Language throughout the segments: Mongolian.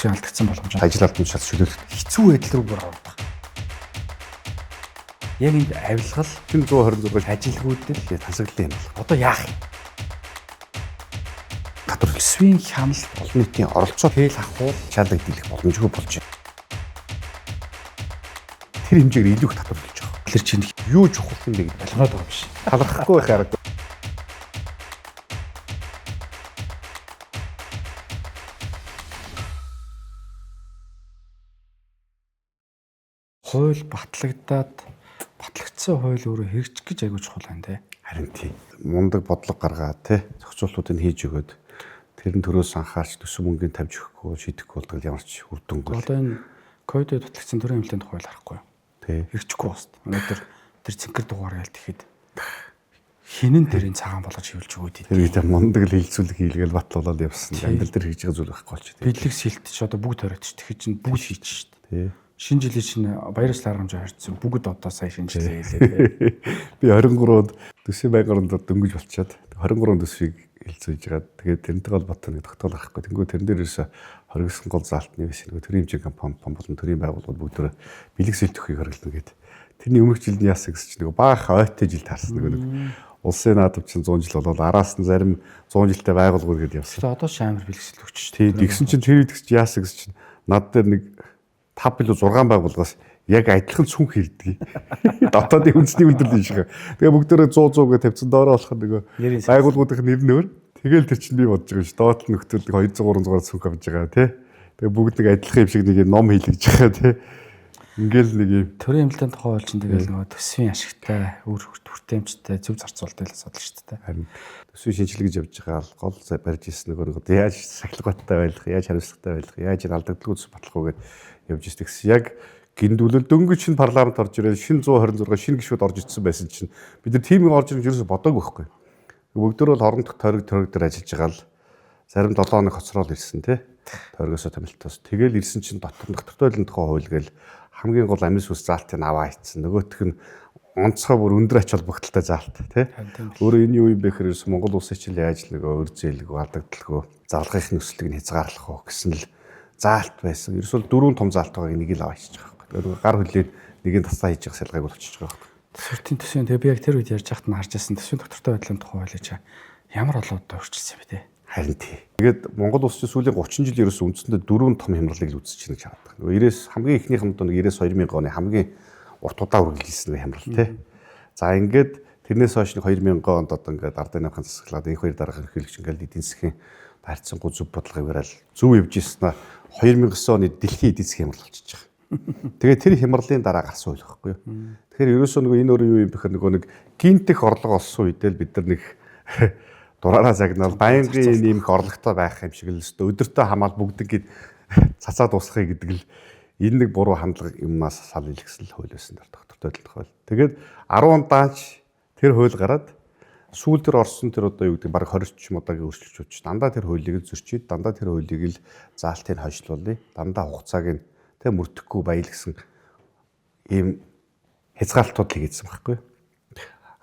төсвийн алдагдсан боломж ажил албан тушаал чөлөөлөх хэцүү байдал руу ордог. Яг энэ авилгал 126 ажилгүйдэл тасаглалын юм. одоо яах юм? Татвар төсвийн хяналт олон нийтийн оролцоо хэл ахуй шаардлагыг боломжгүй болж байна. Тэр хэмжээгээр илүү их татвар төлж байгаа. тэр чинь Юу чухал юм бэ гэж ялгаад байгаа биш. талархахгүй байх аргагүй. Хууль батлагдсан хууль өөрөө хэрэгжих гэж айгуу чухал байна те. Харин тийм. Мундаг бодлого гаргаад те зохицуултуудыг хийж өгөөд тэрэн төрөөс анхаарч төсөв мөнгөний тавьж өгөхгүй шийдэхгүй болдог ямар ч үр дүнгүй. Одоо энэ ковидод батлагдсан төрийн хэмжээнд хууль харахгүй юу? Тий. Хэрэгжихгүй басна. Өнөөдөр тэр цэнхэр дугаар ял тэгэхэд хинэн тэрийн цагаан болгож хөвлж өгөөд Тэр үед мундаг л хилцүүлэг хийлгээл батлуулаад явсан. Амьдрал дээр хийж байгаа зүйл байхгүй болчих. бидлэг сэлтэж одоо бүгд хориотч тэгэхэд чинь бүгд хийж шít. Тий. Шинэ жилийн чинь баяр ёслол аргамжаа харьцсан бүгд одоо сая шинжилгээ хийлээ. Би 23-нд төсвийн байнгын орондод дөнгөж болчиход 23 төсвийг хилцүүлж байгаа. Тэгээд тэрнтэй холбоотой нэг тогтоол гарахгүй. Тэнгүү тэрэн дээр ерөөсө хоригдсан гол заалтны биш нэг төрийн хэмжээ компани болон төрийн байгууллагууд бүгдөө бэлэг сэлтөхийг хориглоно гэдэг. Тэрний өмнөх жилд яасан гэсэн чинь нэг баах ойтой жил таарсан нэг улсын наадам чинь 100 жил болоод араас нь зарим 100 жилтэй байгууллагууд гэдээ явсан. Тэгээ одоо ч амар бэлэг сэлтөгч шүү. Тийм тэгсэн чинь тэр үед яасан гэсэн чинь над дээр нэг 5 билүү 6 байгууллагаас яг адилхан сүн хийдэг. Дотоодын үндэсний үйлдвэрлэл шиг. Тэгээ бүгдөө 100 гэ тавьсан доороо болох нэг байгууллагуудын нэр нөр. Тэгэл тэр чинь би бодож байгаа ш. Доод нь нөхцөл 200 300 сүнх авч байгаа тий. Тэгээ бүгд нэг адилхан юм шиг нэг ном хийлгэж байгаа тий. Ингээл нэг юм төрийн хэмжээнд тухай бол чинь тэгэл нөгөө төсвийн ашигтай, үр хүртээмжтэй зөв зарцуулалтыг л асуудал шүү дээ. харин төсвийн шинжилгэж явж байгаа гол барьж ирсэн нөгөө яаж сахилгаттай байх, яаж хариуцлагатай байх, яаж алдагдaltaгүй төс батлах уу гэд явж ирсэн. Тэгс яг гиндүүлэл дөнгөж шинэ парламент орж ирээд шинэ 126 шинэ гишүүд орж ирсэн байсан чинь бид нар тийм орж ирж ерөөсө бодоагүй байхгүй. Бүгдөө бол орон дох тойрог дээр ажиллаж байгаа л зарим 7 хоног хоцрол ирсэн тий. Тойрогосоо томилтоос. Тэгэл ирсэн чинь дотортой байлын тухай хууль гээл хамгийн гол амин сүс заалтыг аваа хийцэн. Нөгөөх нь онцгой бүр өндөр ач холбогдолтой заалт тий. Өөрөө энэ юу юм бэ гэхээр Монгол улсын чинь яаж нөгөө өр зээлгүй алдагдaltaгүй зарлагын нөхцөлийг хязгаарлах уу гэсэн л заалт байсан. Ерөөсөө 4 том заалт байгааг нэг л аваа хийчих байгаа. Гар хүлээд нэгийг тасаа хийж байгаа салгааг болчихж байгаа байхгүй. Төсвийн тэгээ би яг тэр үед ярьж байхад нь харж байсан төсвийн доктортой байдлын тухай хуулийг ямар олоод өөрчилсөн юм бэ те. Харин тий. Тэгээд Монгол улс чинь сүүлийн 30 жил ерөөсөө үндсэндээ 4 том хямралыг үзэж байна гэж хараад байна. 90-с хамгийн ихнийх нь нэг 92 оны хамгийн урт удаа үргэлжилсэн хямрал тий. За ингээд тэрнээс хойш нэг 2000 онд одоо ингээд ардын намхан засаглаад энэ хоёр дараах эрхлэгч ингээд эдийн засгийн харьцангуй зөв бодлогыг барайл зөв явж ирсэн нь 2009 оны дэлхийн эдийн засгийн хямрал болчихж байгаа. Тэгээд тэр хямралын дараа гарсан үйл байхгүй юу. Тэгэхээр ерөөсөө нөгөө энэ өөрөө юу юм бэхээр нөгөө нэг гинтэх орлого олсон үедээ л бид нар нэг дураараа загнал байнгын ийм их орлоготой байх юм шиг л өстө өдөртөө хамаал бүгд гээд цацаа дуусгахыг гэдэг л энэ нэг буруу хандлага юмнаас сал илгэсэн л хууль байсан доктортой байдлын хууль. Тэгээд 10 дааж тэр хууль гараад сүүл тэр орсон тэр одоо юу гэдэг баг 20 ч удаагийн өөрчлөлт үүсч дандаа тэр хуулийг зөрчиж дандаа тэр хуулийг л заалтыг хойшлуулъя. Дандаа хугацааг нь тэг мөрдөхгүй баял гэсэн ийм хязгаалтууд хийгдсэн байхгүй.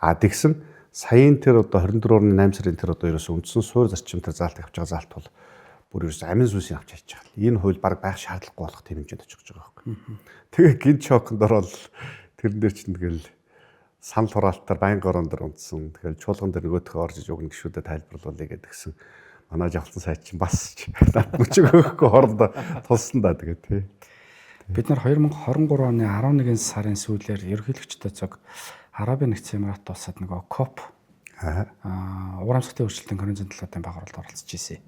А тэгсэн саяын тэр одоо 24-8 сарын тэр одоо ерөөс үндсэн суурь зарчим тэр заалт авч байгаа заалт бол бүр ерөөс амин сүнсийг авч хийж байгаа. Энэ хууль баг байх шаардлагагүй болох тийм хэмжээнд очих гэж байгаа байхгүй. Тэгээ гинт шоконд ороод тэрэн дээр чинь тэгэл санал хураалтаар байнгын орон дээр унтсан. Тэгэхээр чуулган дээр нөгөөхөө орж иж өгнө гişүүдэд тайлбарлуулъя гэдгсэн. Манай жавхлан сайд чинь бас мөчөг өгөхгүй хоорондоо тулсан да тэгээ тий. Бид нар 2023 оны 11 сарын сүүлээр ерөнхийлөгчтэй цог Арабын нэгдсэн Эмират улсад нөгөө КОП ур амьсгалын өөрчлөлтийн конвенцийн талаатын байгуулалд оролцож ирсэн.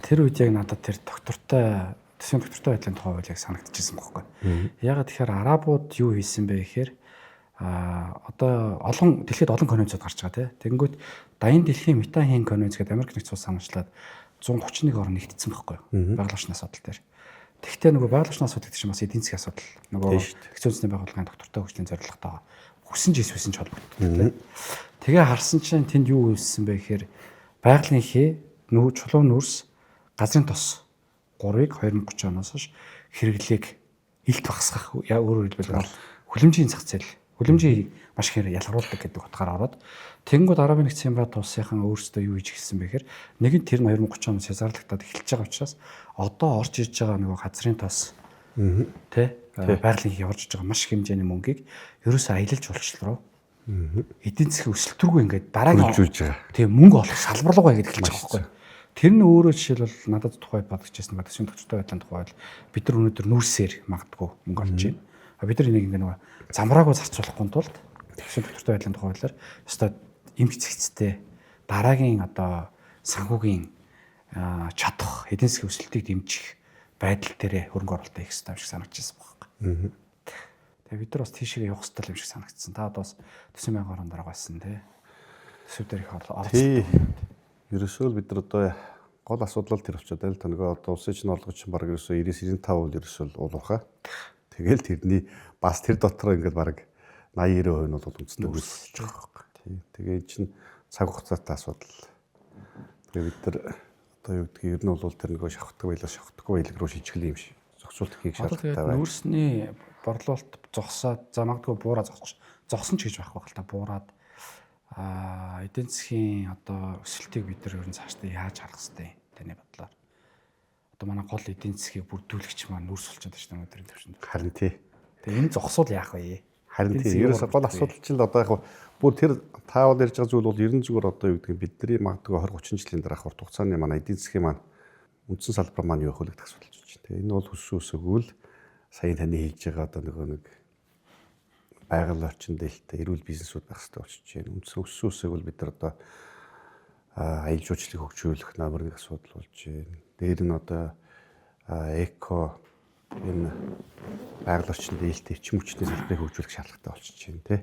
Тэр үед яг надад тэр доктортой төсвийн доктортой байдлын тухай хуулийг санагдчихсан байхгүй. Ягаад тэгэхээр арабууд юу хийсэн бэ гэхээр одоо дэлхийд олон конвенцууд гарч байгаа тийм. Тэгэнгүүт Даян дэлхийн Метахийн конвенц гэдэг Америк нэгдсэн улс санаачлаад 131 орн нэгдсэн байхгүй. Байгалийн асуудал дээр. Тэгвэл нөгөө байгалийн асуудал гэдэг чинь бас эдийн засгийн асуудал. Нөгөө хэцүү үндэсний байгууллагын доктортой хөгжлийн зорилготой хүсэн ч эсвэл ч холбогддог. Тэгээ харсан чинь тэнд юу үүссэн бэ гэхээр байгалийн хээ чулуун нүрс газрын тос 3-ыг 2030 оноос хойш хэрэглээг илт багасгах өөрөөр хэлбэл хүлэмжийн зах зээл Хүлэмжийг маш ихээр ялгаруулдаг гэдэг утгаараа ороод тэгэнгүүт Арабын нэгдсэн Эмират улсынхан өөрсдөө юу хийж гисэн бэ гэхээр нэг нь тэр нь 2030 оноос хязгаарлагдаад эхэлж байгаа учраас одоо орж ирж байгаа нөгөө газрын тос тэ байгалийн явж байгаа маш их хэмжээний мөнгийг ерөөсөө аялал жуулчлал руу эдийн засгийн өсөлт рүү ингээд дараагийн хөгжүүлж байгаа. Тийм мөнгө олох салбар руугаа ингэж эхэлж байгаа байхгүй. Тэр нь өөрөө жишээлбэл надад тухай бодчихсон байдаг шинэ төвчтэй байдлын тухай бол бид нар өнөөдөр нүүрсээр магадгүй мөнгө олж байна. Бид нар энийг ингээ нөгөө замраагүй зарцуулахгүй тулд шинэ төвчтэй байдлын тухай хэлээр өстой эмч зэгцтэй дараагийн одоо санхүүгийн чадах эдийн засгийн өсөлтийг дэмжих байдал дээрээ хөрөнгө оруулалт хийх хэрэгтэй юм шиг санагдчихсан байна. Тэгээ бид нар бас тийшээ явах хэрэгтэй юм шиг санагдсан. Та одоо бас 90000 орон дараа байсан тий. Төсөв дээр их оролцсон. Ерөөсөө бид нар одоо гол асуудал тэр болчиход байл та нөгөө одоо улсын чинь орлого чинь баг ерөөсөө 90-95% ерөөсөө уулуурхаа. Тэгэл тэрний бас тэр дотор ингээд баг 80-90% нь бол үндэсний хөрсөж байгаа юм. Тэгээ энэ чинь цаг хугацаатай асуудал. Тэгээ бид нар одоо юу гэдгийг ер нь бол тэр нөгөө шавхдаг байлаа шавхдаггүй байлаг руу шийдэх юм шиг зохицуулт хийх шаардлагатай байна. Нүүрсний борлуулалт зогсоод за магадгүй буураа зогсон ч гэж байхгүй л та буураад эдийн засгийн одоо өсөлтийг бид нар ер нь цаашдаа яаж харах хэвтэй таны бодлоор. Одоо манай гол эдийн засгийг бүрдүүлэгч маань нүүрс болчиход байна шүү дээ өнөөдрийн төвшөнд. Харин тий. Тэгээ энэ зогсвол яах вэ? Харин тий. Ерөөсө гол асуудал чинь л одоо яг бүр тэр таавал ярьж байгаа зүйл бол ерөн зүгээр одоо юу гэдэг нь бидний магадгүй 20-30 жилийн дараах урт хугацааны манай эдийн засгийн маань үндсэн салбар маань юу хөлөгдөх асуудал болж байна. Тэгээ энэ бол хүсүүсэгүй л сая таны хэлж байгаа одоо нэг байгаль орчин дээлтэй эрүүл бизнесүүд байх хэрэгтэй болчихж байна. Үндсэн өссөн бол бид нар одоо аялал жуулчлалыг хөгжүүлэх номер 1 асуудал болж байна. Дээр нь одоо эко энэ байгаль орчин дээлтэй эрчим хүчний салбарыг хөгжүүлэх шаардлагатай болчихж байна тий.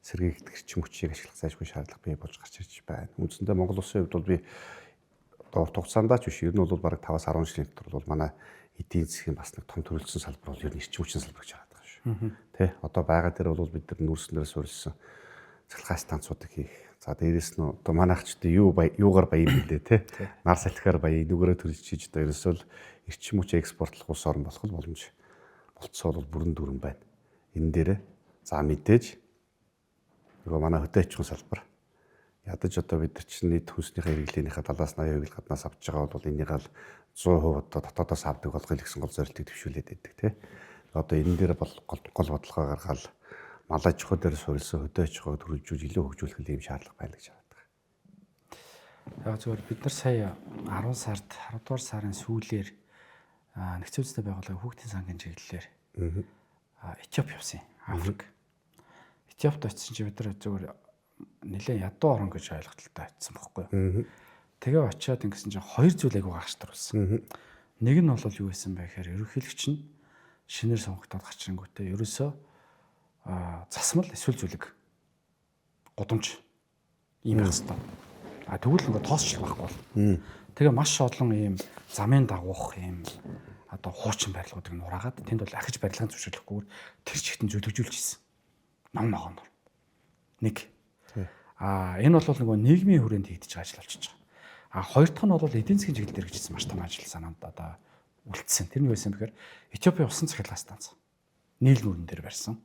Сэргийгдэх эрчим хүчийг ашиглах зайлшгүй шаардлага бий болж гарч ирж байна. Үндсэндээ Монгол улсын хувьд бол би одоо урт хугацаанд ч биш ер нь бол бараг 5-10 жилийн дотор бол манай эдийн засгийн бас нэг том төрөлсөн салбар бол ер нь эрчим хүчний салбар гэж хараад байгаа шүү. Тэ одоо байгаа дээр бол бид нар нүүрснээр суурилсан цахилгаан станцуудыг хийх. За дээрэс нь одоо манайхчдаа юугаар баян билээ те. Нар салхиар баян нүгээрээ төрөлж хийж одоо ерөөсөө эрчим хүч экспортлох улс орн болох боломж болцоо бол бүрэн дүрэн байна. Энэ дээр за мэдээж нөгөө манай хөдөө аж ахуйн салбар ядаж одоо бид нар чинь нийт хүнснийхээ хэрэглээнийхээ 70-80% л гаднаас авч байгаа бол энийг л 100% одоо дотоодоос авдаг болгоё гэсэн гол зорилтыг төвшүүлээд байдаг тий. Одоо энэ дээр бол гол бодлогоо гаргаад мал аж ахуй дээр суурилсан хөдөө аж ахуйг төрөлжүүлж илүү хөгжүүлэх юм шаардлага байна гэж хараад байгаа. Яг зөвхөн бид нар сая 10 сард 10 дугаар сарын сүүлээр Нэгдсэн үндэсний байгууллагын хүүхдийн сангийн чиглэлээр Этиоп явсан. Африк. Этиопт очсон чи бид нар зөвхөн нэлээд ядуу орон гэж ойлголттой очсон байхгүй юу. Тэгээ очиод ингэсэн чинь хоёр зүйл айгуу гаштруулсан. Нэг нь бол юу байсан бэ гэхээр ерөнхийлөгч нь шинээр сонгогдоод гачрингүүтээ ерөөсөө засмал эсвэл зүлэг гудамж ийм байх хэвээр. Тэгвэл нөгөө тоосчлах байхгүй бол. Тэгээ маш олон ийм замын дагуух ийм одоо хуучин барилгуудыг нураагаад тэнд бол ахиж барилгын зөвшөөрлөхгүйгээр тэр чигтэн зөвлөгжүүлж ирсэн. Ном ногооноор. Нэг. Энэ бол нөгөө нийгмийн хүрээнд хийгдэж байгаа ажил болчихж байгаа. Хоёр дахь нь бол эдийн засгийн чиглэл дээр хийсэн маш том ажил санаанд одоо үлдсэн. Тэр нь юу байсан бэхээр Этиопийн усан цахилгаан станц. Нийл нүрэн дээр барьсан.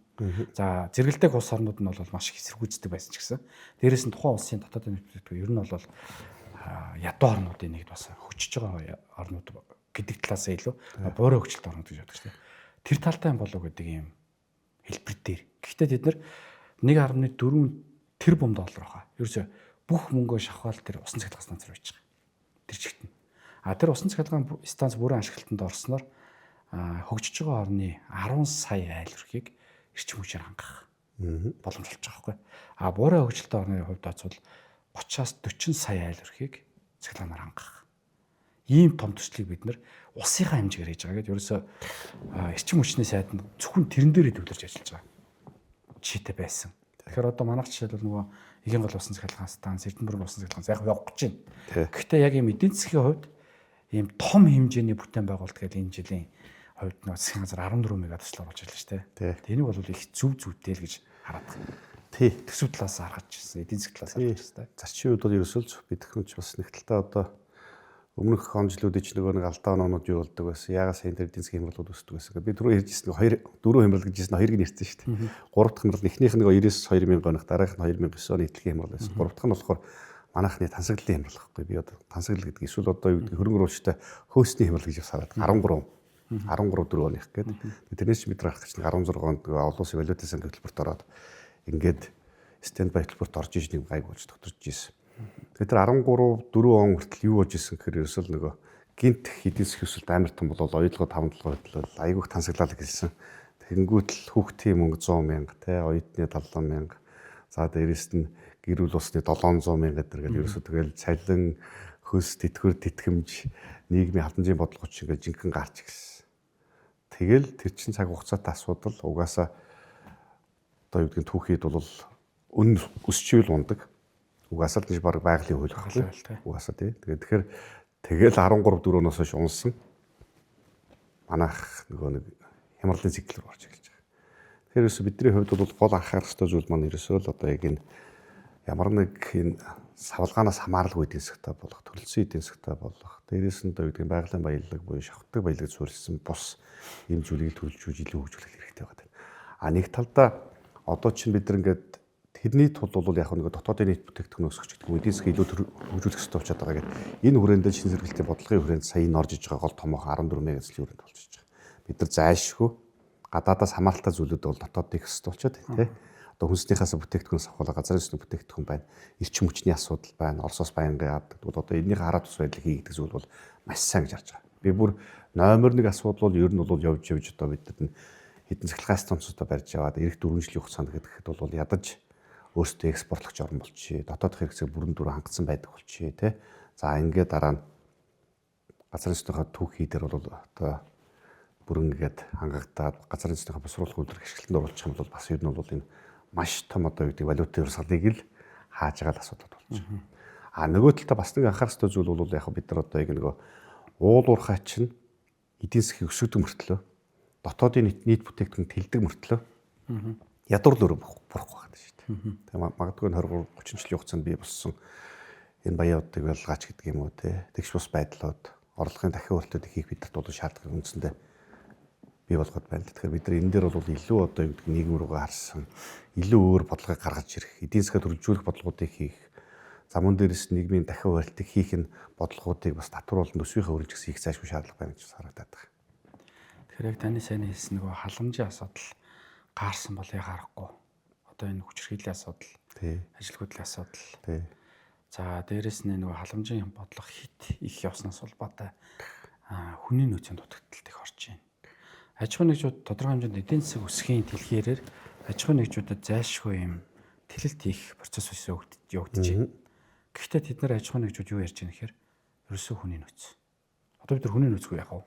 За зэрэгэлдэх улс орнууд нь бол маш их эсэргүүцдэг байсан ч гэсэн дээрээс нь тухайн улсын дотоодын нөхцөл ер нь бол ядуу орнуудын нэгд бас хөгжиж байгаа орнууд гэдэг талаас илүү буурай хөгжилт орнууд гэж боддог шүү дээ. Тэр талтай юм болов гэдэг юм хэлбэр дээр. Гэхдээ бид нар 1.4 тэрбум доллар хаа. Ерөөсө бүх мөнгөө шавхаал тэр усан цахилгаан станц руу хийж байгаа. Тэр чигтэн. Тэр усан цахилгаан станц бүрэн ашиглалтанд орсноор хөгжиж байгаа орны 10 сая айл өрхийг эрчим хүчээр хангах боломж болж байгаа байхгүй. Буурай хөгжилтэй орны хувьд бол 30-аас 40 сая айл өрхийг цахилгаанаар хангах. Ийм том төслийг бид нар улсынхаа хэмжээгээр хийж байгаа гэдэг. Ерөөсө эрчим хүчний сайд нь зөвхөн тэрэн дээрээ төвлөрч ажиллаж байгаа. Жишээтэй байсан. Тэгэхээр одоо манайх жишээлбэл нөгөө Игийн гол усан цахилгаан станц, Эрдэнэбургийн усан цахилгаан яг явах гэж байна. Гэхдээ яг ийм эдийн засгийн хувьд ийм том хэмжээний бүтээн байгуулалт гэдэг энэ жилийн хувьд нөгөө засгийн газар 14 мега төсөл оруулж ажиллаж шүү дээ. Энийг бол их зөв зүйтэй л гэж хараад байна. Тий. Төсөв талаас харгаж ирсэн, эдийн засгийн талаас харгаж ирсэн. Зарчмын үед бол ерөөсөө бид хүмүүс бас нэг талтай одоо өмнөх он жилүүдийн ч нөгөө нэг алдаа оноонууд юу болдог байсан. Яагаас энэ төр эдийн засгийн хямралууд үүсдэг байсан. Би түрүү ярьжсэн дөрөв хямрал гэж хэлсэн хоёрыг нэрсэн шүү дээ. Гурав дахь хямрал эхнийх нь 99-2000 оных, дараагийнх нь 2009 оны эдлэгийн хямрал байсан. Гурав дахь нь болохоор манайхны тансаглалын хямрал гэхгүй. Би одоо тансаглал гэдэг эсвэл одоо юу гэдэг хөрөнгө оруулагчтай хөөсний хямрал гэж сараад 13 оных гэдэг. Тэрнээс ч бид нар харах гэж 16 онд олон улсын валютын сангийн хөтөлбөрт ороод ингээд стендбай хөтөлбөрт орж иж нэг гайг болж тогтворч ирсэн. Тэгээд тэр 4 он хүртэл юу болж исэн гэхээр ерөөсөл нөгөө гинт эдийн засгийн өсөлт амар том болол оюутлогоо 5-7 хөдлөл айгүйх тансаглал гэсэн. Тэгэнгүүт л хүүхдийн мөнгө 100,000 те оюутны 70,000. За дээрэс нь гэр бүл усны 700,000 гэдэг ерөөсөө тэгэл цалин хөс тэтгэр тэтгэмж нийгмийн хадамжийн бодлогоч ингээд жинхэнэ гарч ирсэн. Тэгэл тэр чин цаг хугацаатай асуудал угаасаа одоо юу гэдгийг түүхийд бол өн өсчихвэл ундаг. Угаасаа л тийш баг байгалийн хууль баггүй. Угаасаа тий. Тэгэхээр тэгэл 13-4-оос хойш унсан. Манайх нөгөө нэг хямралын цикл рүү орж эхэлж байгаа. Тэгэхээр ерөөсө бидний хувьд бол гол анхаарах ёстой зүйл маань ерөөсөө л одоо яг энэ ямар нэг энэ савлгаанаас хамааралгүй эдийн засгтай болох, төрөлцсөн эдийн засгтай болох, дээрээс нь одоо юу гэдэг байгалийн баялаг буюу шавхдаг баялагд суурилсан бус ийм зүйлийг төрөлжүүлж илүү хөгжүүлэх хэрэгтэй байгаа. А нэг талдаа одоо чинь бид нар ингээд тэрний тул бол яг нэг дотоодын нийт бүтээгдэхүүн өсгөх гэдэг юм эдийн засгийг илүү хөгжүүлэх хэрэгтэй болчиход байгаа гэдэг. Энэ хүрээнд шин зэрэглэлтийн бодлогын хүрээнд сая энэ орж иж байгаа гол томоохон 14 мегацлийн хүрээнд болчихж байгаа. Бид нар зайлшгүй гадаадаас хамааралтай зүйлүүд бол дотоод их хэрэгтэй болчиход байна тий. Одоо хүнснийхээс бүтээгдэхүүн авахлаа газрын сүнс бүтээгдэхүүн байна. Эрчим хүчний асуудал байна. Оросоос байнгын авдаг. Одоо энэний хараад тус байдлыг хийгдэх зүйл бол маш сайн гэж харж байгаа. Би бүр номер 1 асуудал бол ер нь бол явж одоо бидэд хэдэн цахилгаан станцуудаа барьж яваад эх 4 жилийн хугацаанд гэхэд бол ядаж өөрсдөө экспортлогч орн болчихъя. Дотоодох хэрэгцээг бүрэн дүрэн хангасан байдаг болчихъя тий. За ингээд дараа нь газрын сүнсийнхаа түүхий дээр бол одоо бүрэн ингээд хангагдаад газрын сүнсийнхаа босруулах үйлдвэр ашиглалтанд оруулах юм бол бас ер нь бол энэ маш том одоо юу гэдэг валютын салыг л хааж байгаа асуудал болж байна. А нөгөө талдаа бас нэг анхаарах ёстой зүйл бол яг бид нар одоо яг нөгөө уулуурхай чинь эдийн засгийг өсгөдөг мөртлөө дотоодын нийт бүтээгдэхүүн тэлдэг мөртлөө ядуур л өрөө бурах байна шүү дээ. Тэгээ магадгүй 23-30 жилийн хугацаанд бий болсон энэ баяуудыг ялгаач гэдэг юм уу те. Тэгш бус байдлууд орлогын дахин өөрчлөлтүүд хийх бидэд бол шаардлага үндсэндээ бий болгоод байна. Тэгэхээр бид нар энэ дээр бол илүү одоо юу гэдэг нийгэм рүүгээ харсан илүү өөр бодлогыг гаргаж ирэх, эдийн засгаа төрөлжүүлэх бодлогуудыг хийх, замун дээрээс нийгмийн дахин хуваалтыг хийх энэ бодлогуудыг бас татвар болон төсвийнхээ хөрөнгө гэсэн их зайлшгүй шаардлага байна гэж харагдаад байна. Тэгэхээр яг таны сайн хэлсэн нөгөө халамжийн асуудал гаарсан бол яг харахгүй. Одоо энэ хүчирхийллийн асуудал, ажил хөдлийн асуудал. За дээрэс нь нөгөө халамжийн бодлого хит их явснаас улбаатай хүний нөөцийн дутагдaltaд их орж байна. Аж ахуйн нэгжүүд тодорхой хэмжээнд эдийн засаг өсөхийн тэлхээрээр аж ахуйн нэгжүүдэд зайлшгүй юм тэлэлт хийх процесс явагдаж байна. Гэхдээ тэд нар аж ахуйн нэгжүүд юу ярьж байгаа нэхэр ерөөсөө хүний нөөц. Одоо бид нар хүний нөөцгүй яах вэ?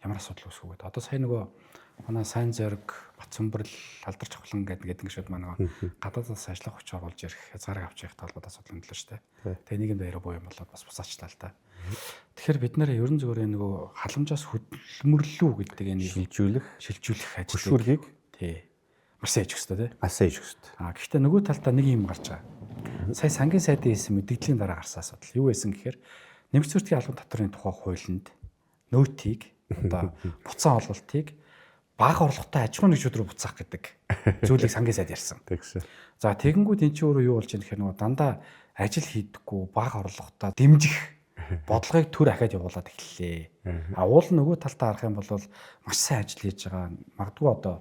Ямар асуудал үүсэх вэ? Одоо сая нөгөө манай сайн зориг, Батцамбарл, Алдарч авхлан гэдэг шүүд манай гадаадаас ажиллах хүч оруулж ирэх, хязгаарыг авч явах талбад асуудал нөлөө штэ. Тэгээ нийгэмд баяраа буу юм болоод бас бусаачлаа л да. Тэгэхээр бид нэр ерөн зүгээр нөгөө халамжаас хөдөлмөрлөө гэдэг энэ шилжүүлэх ажлыг тий маш сайн хийж өстой тий. Маш сайн хийж өстой. Гэхдээ нөгөө талдаа нэг юм гарч байгаа. Сая сангийн сайдын хийсэн мэдээллийн дараа гарсан асуудал юу байсан гэхээр нэмэгц зүйртгийн албан татврын тухай хуулинд нөөтийг одоо буцаан олголтыг бага орлоготой аж ахуйн нэгжүүд рүү буцаах гэдэг зүйлийг сангийн сайд ярьсан. За тэгэнгүүт эн чинь өөрөө юу болж байгаа гэхээр нөгөө дандаа ажил хийдэггүй бага орлоготой дэмжих бодлогыг төр ахаад явуулаад эхэллээ. Уул нөгөө талтаа харах юм бол маш сайн ажил хийж байгаа. Магадгүй одоо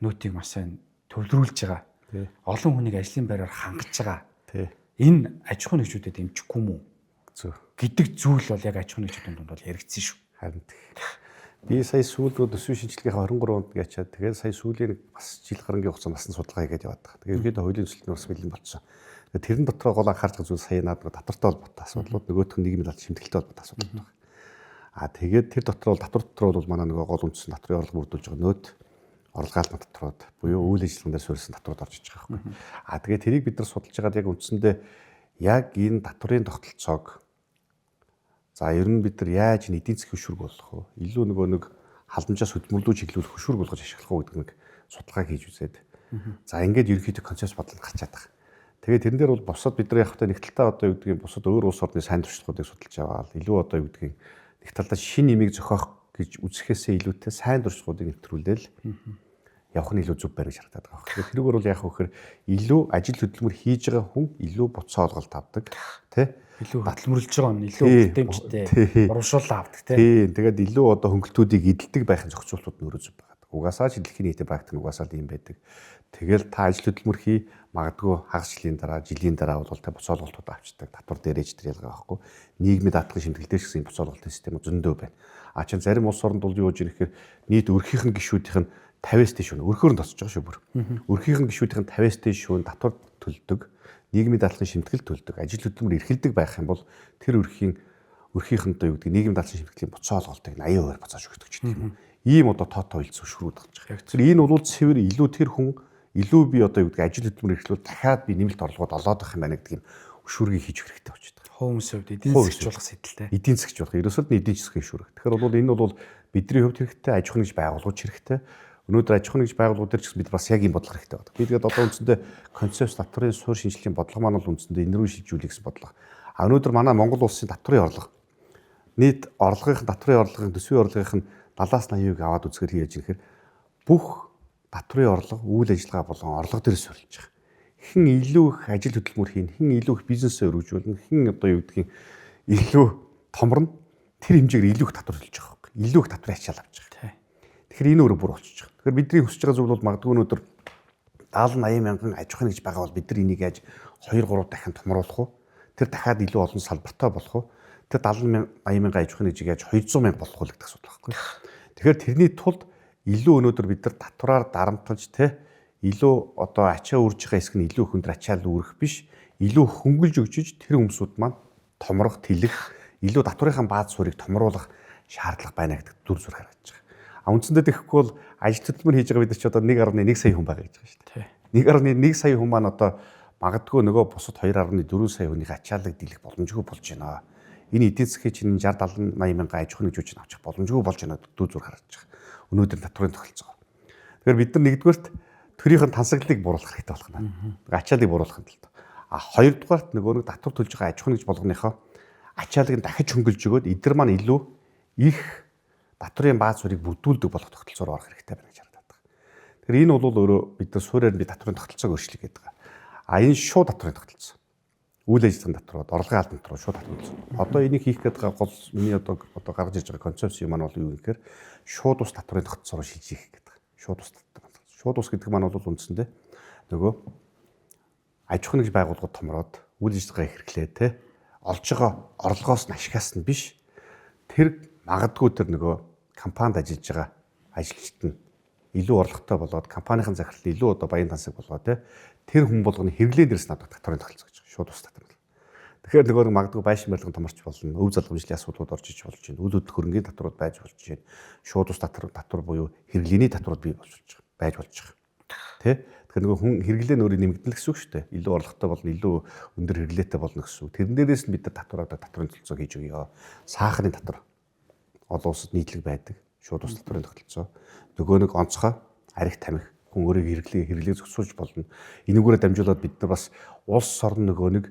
нөөтийг маш сайн төвлөрүүлж байгаа. Олон хүнийг ажлын байраар хангаж байгаа. Энэ аж ахуйн нэгжүүдэд дэмжихгүй юм уу? Гэдэг зүйл бол яг аж ахуйн нэгжүүдийн дунд бол яригдсан шүү. Харин би сая сүүлдээ төсвийн шинжилгээний 23 онд ячаад тэгээд сая сүүлийн бас жил гарангийн хугацаанд бас судалгаа хийгээд яваад байгаа. Тэгээд ерөөдөө хуулийн төсөлтөнд бас бэлэн болчихсон. Тэгээд тэрэн дотор гол анхаарах зүйл сая наад татвартай холбоотой асуудлууд нөгөөх нь нийгмийн албан шимтгэлтэй холбоотой асуудлууд байна. Тэгээд тэр дотор бол татвар дотор бол манай нөгөө гол үндсэн татврын орлого бүрдүүлж байгаа нөөт орлогоалны татварууд буюу үйл ажиллагаан дээр суурилсан татварууд орж иж байгаа байхгүй. Тэгээд тэрийг бид нар судалж байгаад яг үндсэндээ яг энэ татврын тогтолцоог за ер нь бид нар яаж эдийн засгийн хөшүүрэг болох вэ? Илүү нөгөө нэг халамжаас хөдөлмөрлөө чиглүүлэх хөшүүрэг болгож ашиглах уу гэдэг нэг судалгааг хийж үзээд. За ингээд ерөнхийдөө концепц бодлого гарчаад байгаа. Тэгээд тэрэн дээр бол бусад бидний яг хэвтэ нэг талтаа одоо юу гэдгийг бусад өөр улс орны сайн туршлагуудыг судалж аваад илүү одоо юу гэдгийг нэг талдаа шин нэмийг зохиох гэж үзэхээсээ илүүтэй сайн туршлагуудыг нэвтрүүлээл явах нь илүү зүг барьж харагдаад байгаа. Тэгэхээр тэрүүгээр бол яг хөөхөр илүү ажил хөдөлмөр хийж байгаа хүн илүү буцаа олголт авдаг тий илүү хөдөлмөрлж байгаа нь илүү бүтээмжтэй урамшуулал авдаг тий. Тэгээд илүү одоо хөнгөлтүүдийг эдэлдэг байхын зохицуултууд нь өөрөө зүг байгаа. Угаасаа ч дэлхийн нийтийн практик нь угаасаа л ийм байдаг. Тэгэл та ажил хөдөлмөр хий магадгүй хагас жилийн дараа бол та буцаа олголтууд авчдаг. Татвар дээрэж тэр ялгаа байхгүй. Нийгмийн даатгын шимтгэл дээр гэсэн буцаа олголтын систем зөндөө байна. А чин зарим улс оронд бол юу гэж ирэхээр нийт өрхийнхэн гишүүдийнх нь 50-аас дээш шүүн өрхөөр нь тосч байгаа шүү бүр. Өрхийнхэн гишүүдийнх нь 50-аас дээш шүүн татвар төлдөг. Нийгмийн даатгын шимтгэл төлдөг. Ажил хөдөлмөр эрхэлдэг байх юм бол тэр өрхийнхэнтэй юу гэдэг нийгмийн даатгын шимтгэлийн буцаа олголтыг 80% буцааж өгдөг ч гэдэг юм. Ийм одоо тоотой үйлс зөвшөөрүүд гарч байгаа. Тэгэхээр энэ бол цэвэр илүү тэр хүн илүү би одоо юу гэдэг ажил хөдөлмөр эрхлүүл дахиад би нэмэлт орлогод олоод авах юм байна гэдэг юм өшүүргийг хийж өгөх хэрэгтэй болчиход байгаа. Хүмүүсийн хувьд эдийн засгчлуулах сэдэлтэй. Эдийн засгч болох. Ерөөсөө нь эдийн засгийн шүүрэг. Тэгэхээр бол энэ бол бидний хувьд хэрэгтэй, аж ахуйн нэгж байгууллагууд хэрэгтэй. Өнөөдөр аж ахуйн нэгж байгууллагууд дээр ч бид бас яг ийм бодлого хэрэгтэй байна. Би тэгээд одоо үндсэндээ концепт татварын суурь шинжилгээний бодлого маань бол үндсэндээ энэ рүү шилжүүлэх гэсэн бодлого. А өнөөдөр манай Монгол улсын татварын орлого нийт татварын орлогын төсвийн орлогын 70-80% аваад үзэхээр хийж ирэхээр бүх татварын орлого үйл ажиллагаа болон орлого дээр суурилж байгаа. Хэн илүү их ажил хөдөлмөр хийн, хэн илүү их бизнесээ өргөжүүлнэ, хэн одоо юу гэдгийг илүү томорно тэр хэмжээгээр илүү их татвар төлж байгаа байхгүй. Илүү их татварын ачаал авч байгаа. Тэгэхээр энэ өөрөө бүр болчихж байгаа. Тэгэхээр бидний хүсэж байгаа зүйл бол магадгүй өнөөдөр 70-80 мянган аж ахуйн гэж байгаа бол бид нар энийг яаж 2-3 дахин томруулах уу? Тэр дахиад илүү олон салбартай болох уу? Тэр 70-80 мянган аж ахуйн нэгжийг яаж 200 мянга болох уу гэдэг асуудал байхгүй. Тэгэхээр тэрний тулд илүү өнөөдөр бид нар татвараар дарамтлаж илүү одоо ачаа үрж байгаа хэсэг нь илүү хүнд ачаал үүрэх биш, илүү хөнгөлж өгчөж тэр хүмүүсүүд маань томрох, тэлэх, илүү татврынхаа бааз суурийг томруулах шаардлага байна гэдэг дүр зураг харагдаж байгаа. А үндсэндээ тэгэхгүй бол ажил хөдөлмөр хийж байгаа бид нар ч одоо 1.1 сая хүн байгаа гэж байгаа шүү дээ. 1.1 сая хүн маань одоо магадгүй нөгөө бусад 2.4 сая хүнийг ачаалаг дийлэх боломжгүй болж байна. Энэ эдийн засгийн чинь 60-70-80 мянган аж ахуйн нэгжүүч нь авчих боломжгүй болж байна гэдэг дүр зураг харагдаж байгаа. Өнөөдөр татварын тогтолцоо. Тэгэхээр бид нар нэгдүгээрт төрийн тансаглалыг бууруулах хэрэгтэй болох нь. Ачааллыг бууруулах нь л доо. А хоёрдугаарт нөгөө нэг татвар төлж байгаа аж ахуйн нэгж болгоныхоо ачааллыг дахиж хөнгөлж өгөөд эдгээр маань илүү их татварын бааз суурийг бүрдүүлдэг болох тогтолцоор орох хэрэгтэй байна гэж харагдаад байгаа. Тэгэхээр энэ бол өөрөө бид нар суурьаар би татварын тогтолцоог өөрчлөх гэдэг. А энэ шууд татварын тогтолцоо. Үйл ажиллагааны татварууд, орлогын албан татварууд шууд татварлсан. Одоо энийг хийх гэдэг гол миний одоо гаргаж ирж байгаа концепц юм маань бол юу гэхээр шууд ус татварын тогтолцоороо шилжих гэдэг. Шууд ус татвар. Шууд ус гэдэг маань бол үндсэндээ нөгөө аж ахуйн нэгж байгууллагууд томроод үйл ажиллагаа хэрэглээ олж байгаа орлогоос нь ашигаас нь биш тэр магадгүй тэр нөгөө компанид ажиллаж байгаа ажилчид нь илүү орлоготой болоод компанийн захирал илүү одоо баян тансаг болгоод тэр хүн болгоны хэрэглэн дээрс надад татварын тогтолцоо гэж шууд ус татвар. Тэгэхээр нөгөө магадгүй байшин барилгын томорч болно, өв залгамжлалын асуудлууд орж иж болж байна, үйл хөдлөх хөрөнгийн татварууд байж болж байна. Шууд ус татвар буюу хэрэглээний татварууд бий болж байж болж байгаа. Тэгэхээр нөгөө хүн хэрэглээ нь өөрөө нэмэгдэнэ гэсэн үг шүү дээ. Илүү орлоготой болно, илүү өндөр хэрэглээтэй болно гэсэн үг. Тэрэн дээрээс нь бид нар татварын төлцөө хийж өгье. Сахарын татвар олон улсад нийтлэг байдаг. Шууд ус татварын тогтолцоо. Нөгөө нэг онцгой арх тамхи хүн өөрийг хэрэглээ зохицуулж болно. Энэгээрээ дамжуулаад бид нар бас улс орн нөгөө нэг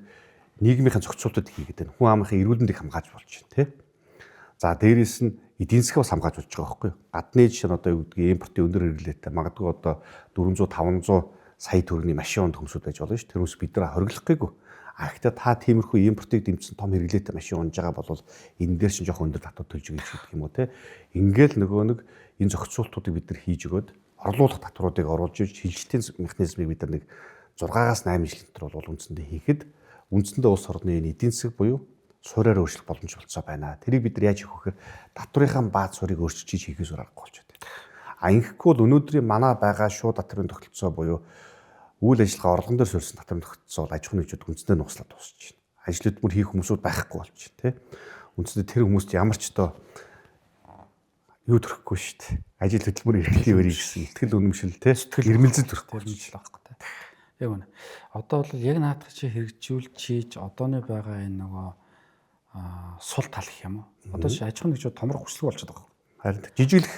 нийгмийн зохицуултууд хийгээд байна. Хүн амынхаа эрүүл мэндийг хамгааж болж байна, тий. За дээрээс нь эдийн засгийг бас хамгааж болж байгаа байхгүй юу? Гадны жишээ нь одоо юу гэдгийг импортын өндөр хэрэглээтэй магадгүй одоо 400-500 сая төгрөгийн машин унд хүмүүсүүд байж болно ш. Тэр хүмүүс бид нар хориглох гээгүй. А гэхдээ та тиймэрхүү импортыг дэмжсэн том хэрэглээтэй машин унж байгаа бол энэ дээр чинь жоох өндөр татвар төлж өгье гэдэг юм уу те. Ингээл нөгөө нэг энэ зохицуултуудыг бид нар хийж өгөөд орлуулах татваруудыг оруулж иж шилжилтийн механизмыг бид нар нэг 6-8 жилийн дотор бол үндсэндээ хийхэд үндсэндээ улс орны энэ эдийн засаг буюу суурьаар өөрчлөх боломж болцоо байна. Тэрийг бид нар яаж хийх вэ гэхээр татврынхаа бааз суурийг өөрчилж хийхээс аргагүй болчиход байна. А ингэхгүй бол өнөөдрийн манай байгаа шууд татварын тогтолцоо буюу үйл ажиллагаа орлогон дээр суурьсан татварын тогтолцоо аж ахуйн нэгжүүд үндсэндээ нууцлаад дуусч байна. Ажил хөдөлмөр хийх хүмүүсүүд байхгүй болж байна, тий. Үндсэндээ тэр хүмүүст ямар ч тоо юу төрөхгүй шүү дээ. Ажил хөдөлмөр эрхлэе өрий гэсэн итгэл үнэмшил, тий. Сэтгэл ирмэлзэл төрөхгүй л байхгүй тий. Яг үнэ. Одоо бол яг наадах чи хэрэгжүүлж хийж одооны байгаа энэ нөгөө сул тал гэх юм уу? Одоо чи аж ахуйн нэгжүүд томрох хүчлэг болчиход байгаа. Харин жижиглэх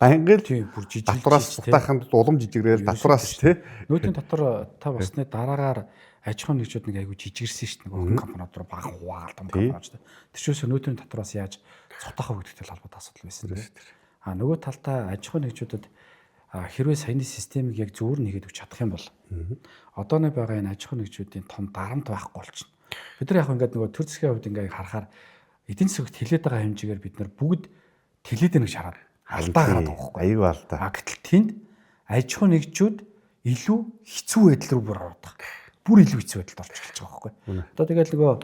Байнгын Тийм бүр жижиг татвараас цутааханд улам жижигрээл татвараас тий. Нүүдийн дотор та басны дараагаар аж ахуйн нэгжүүд нэг айгүй жижигэрсэн шүү дээ. Нэг охин компаниуд руу баг хуваагаад том компаниуд шүү дээ. Тэр чөөс нүүдийн дотроос яаж цутаах вэ гэдэгтэй холбоотой асуудал байсан тийм. Нөгөө талдаа аж ахуйн нэгжүүдэд хэрвээ саяны системийг яг зөвөр нэгээд өгч чадах юм бол одооны байгаа энэ аж ахуйн нэгжүүдийн том дарамт байхгүй болчихно. Бид нар яг ингээд нөгөө төр засгийн хувьд ингээд харахаар эдийн засагт хилээд байгаа хэмжээгээр бид нар бүгд тэлээд байна гэж хараад алдаа гараад байгаа байхгүй. Аюу алдаа. Гэтэл тэнд аж ахуйн нэгжүүд илүү хэцүү байдал руу бүр ороод байгаа. Бүр илүү хэцүү байдалд орж эхэлж байгаа байхгүй. Одоо тэгэл нөгөө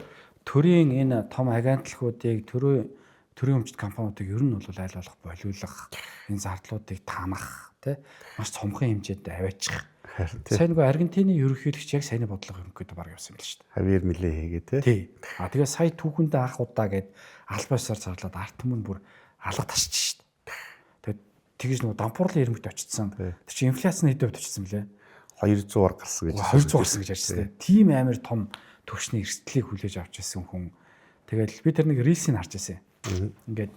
төрийн энэ том агентлагуудыг төрийн өмчт компаниудыг ер нь бол айл болох болиулах, энэ зардлуудыг таамах, тий маш цомхон хэмжээнд аваачих. Сайн нөгөө Аргентины ерөнхийлөгч яг саяны бодлого хөнгөд баг явсан юм л шүү дээ. Хавьер милээ хийгээ тий. Тий. Тэгээ сая түүхэндээ анх удаа гээд албаасаар зарлаад арт түмэн бүр алга тасчих шүү дээ. Тэгээд тэгж нөгөө дампуурлын ирмэгт очсон. Тэр чинь инфляцны хэд хувьд очсон блэ? 200-аар гарсан гэж. 200 гарсан гэж ярьсан тийм. Тим амар том төвчний эрсдлийг хүлээж авч ирсэн хүн. Тэгээд би тэр нэг рилсийг харж ирсэн. Ингээд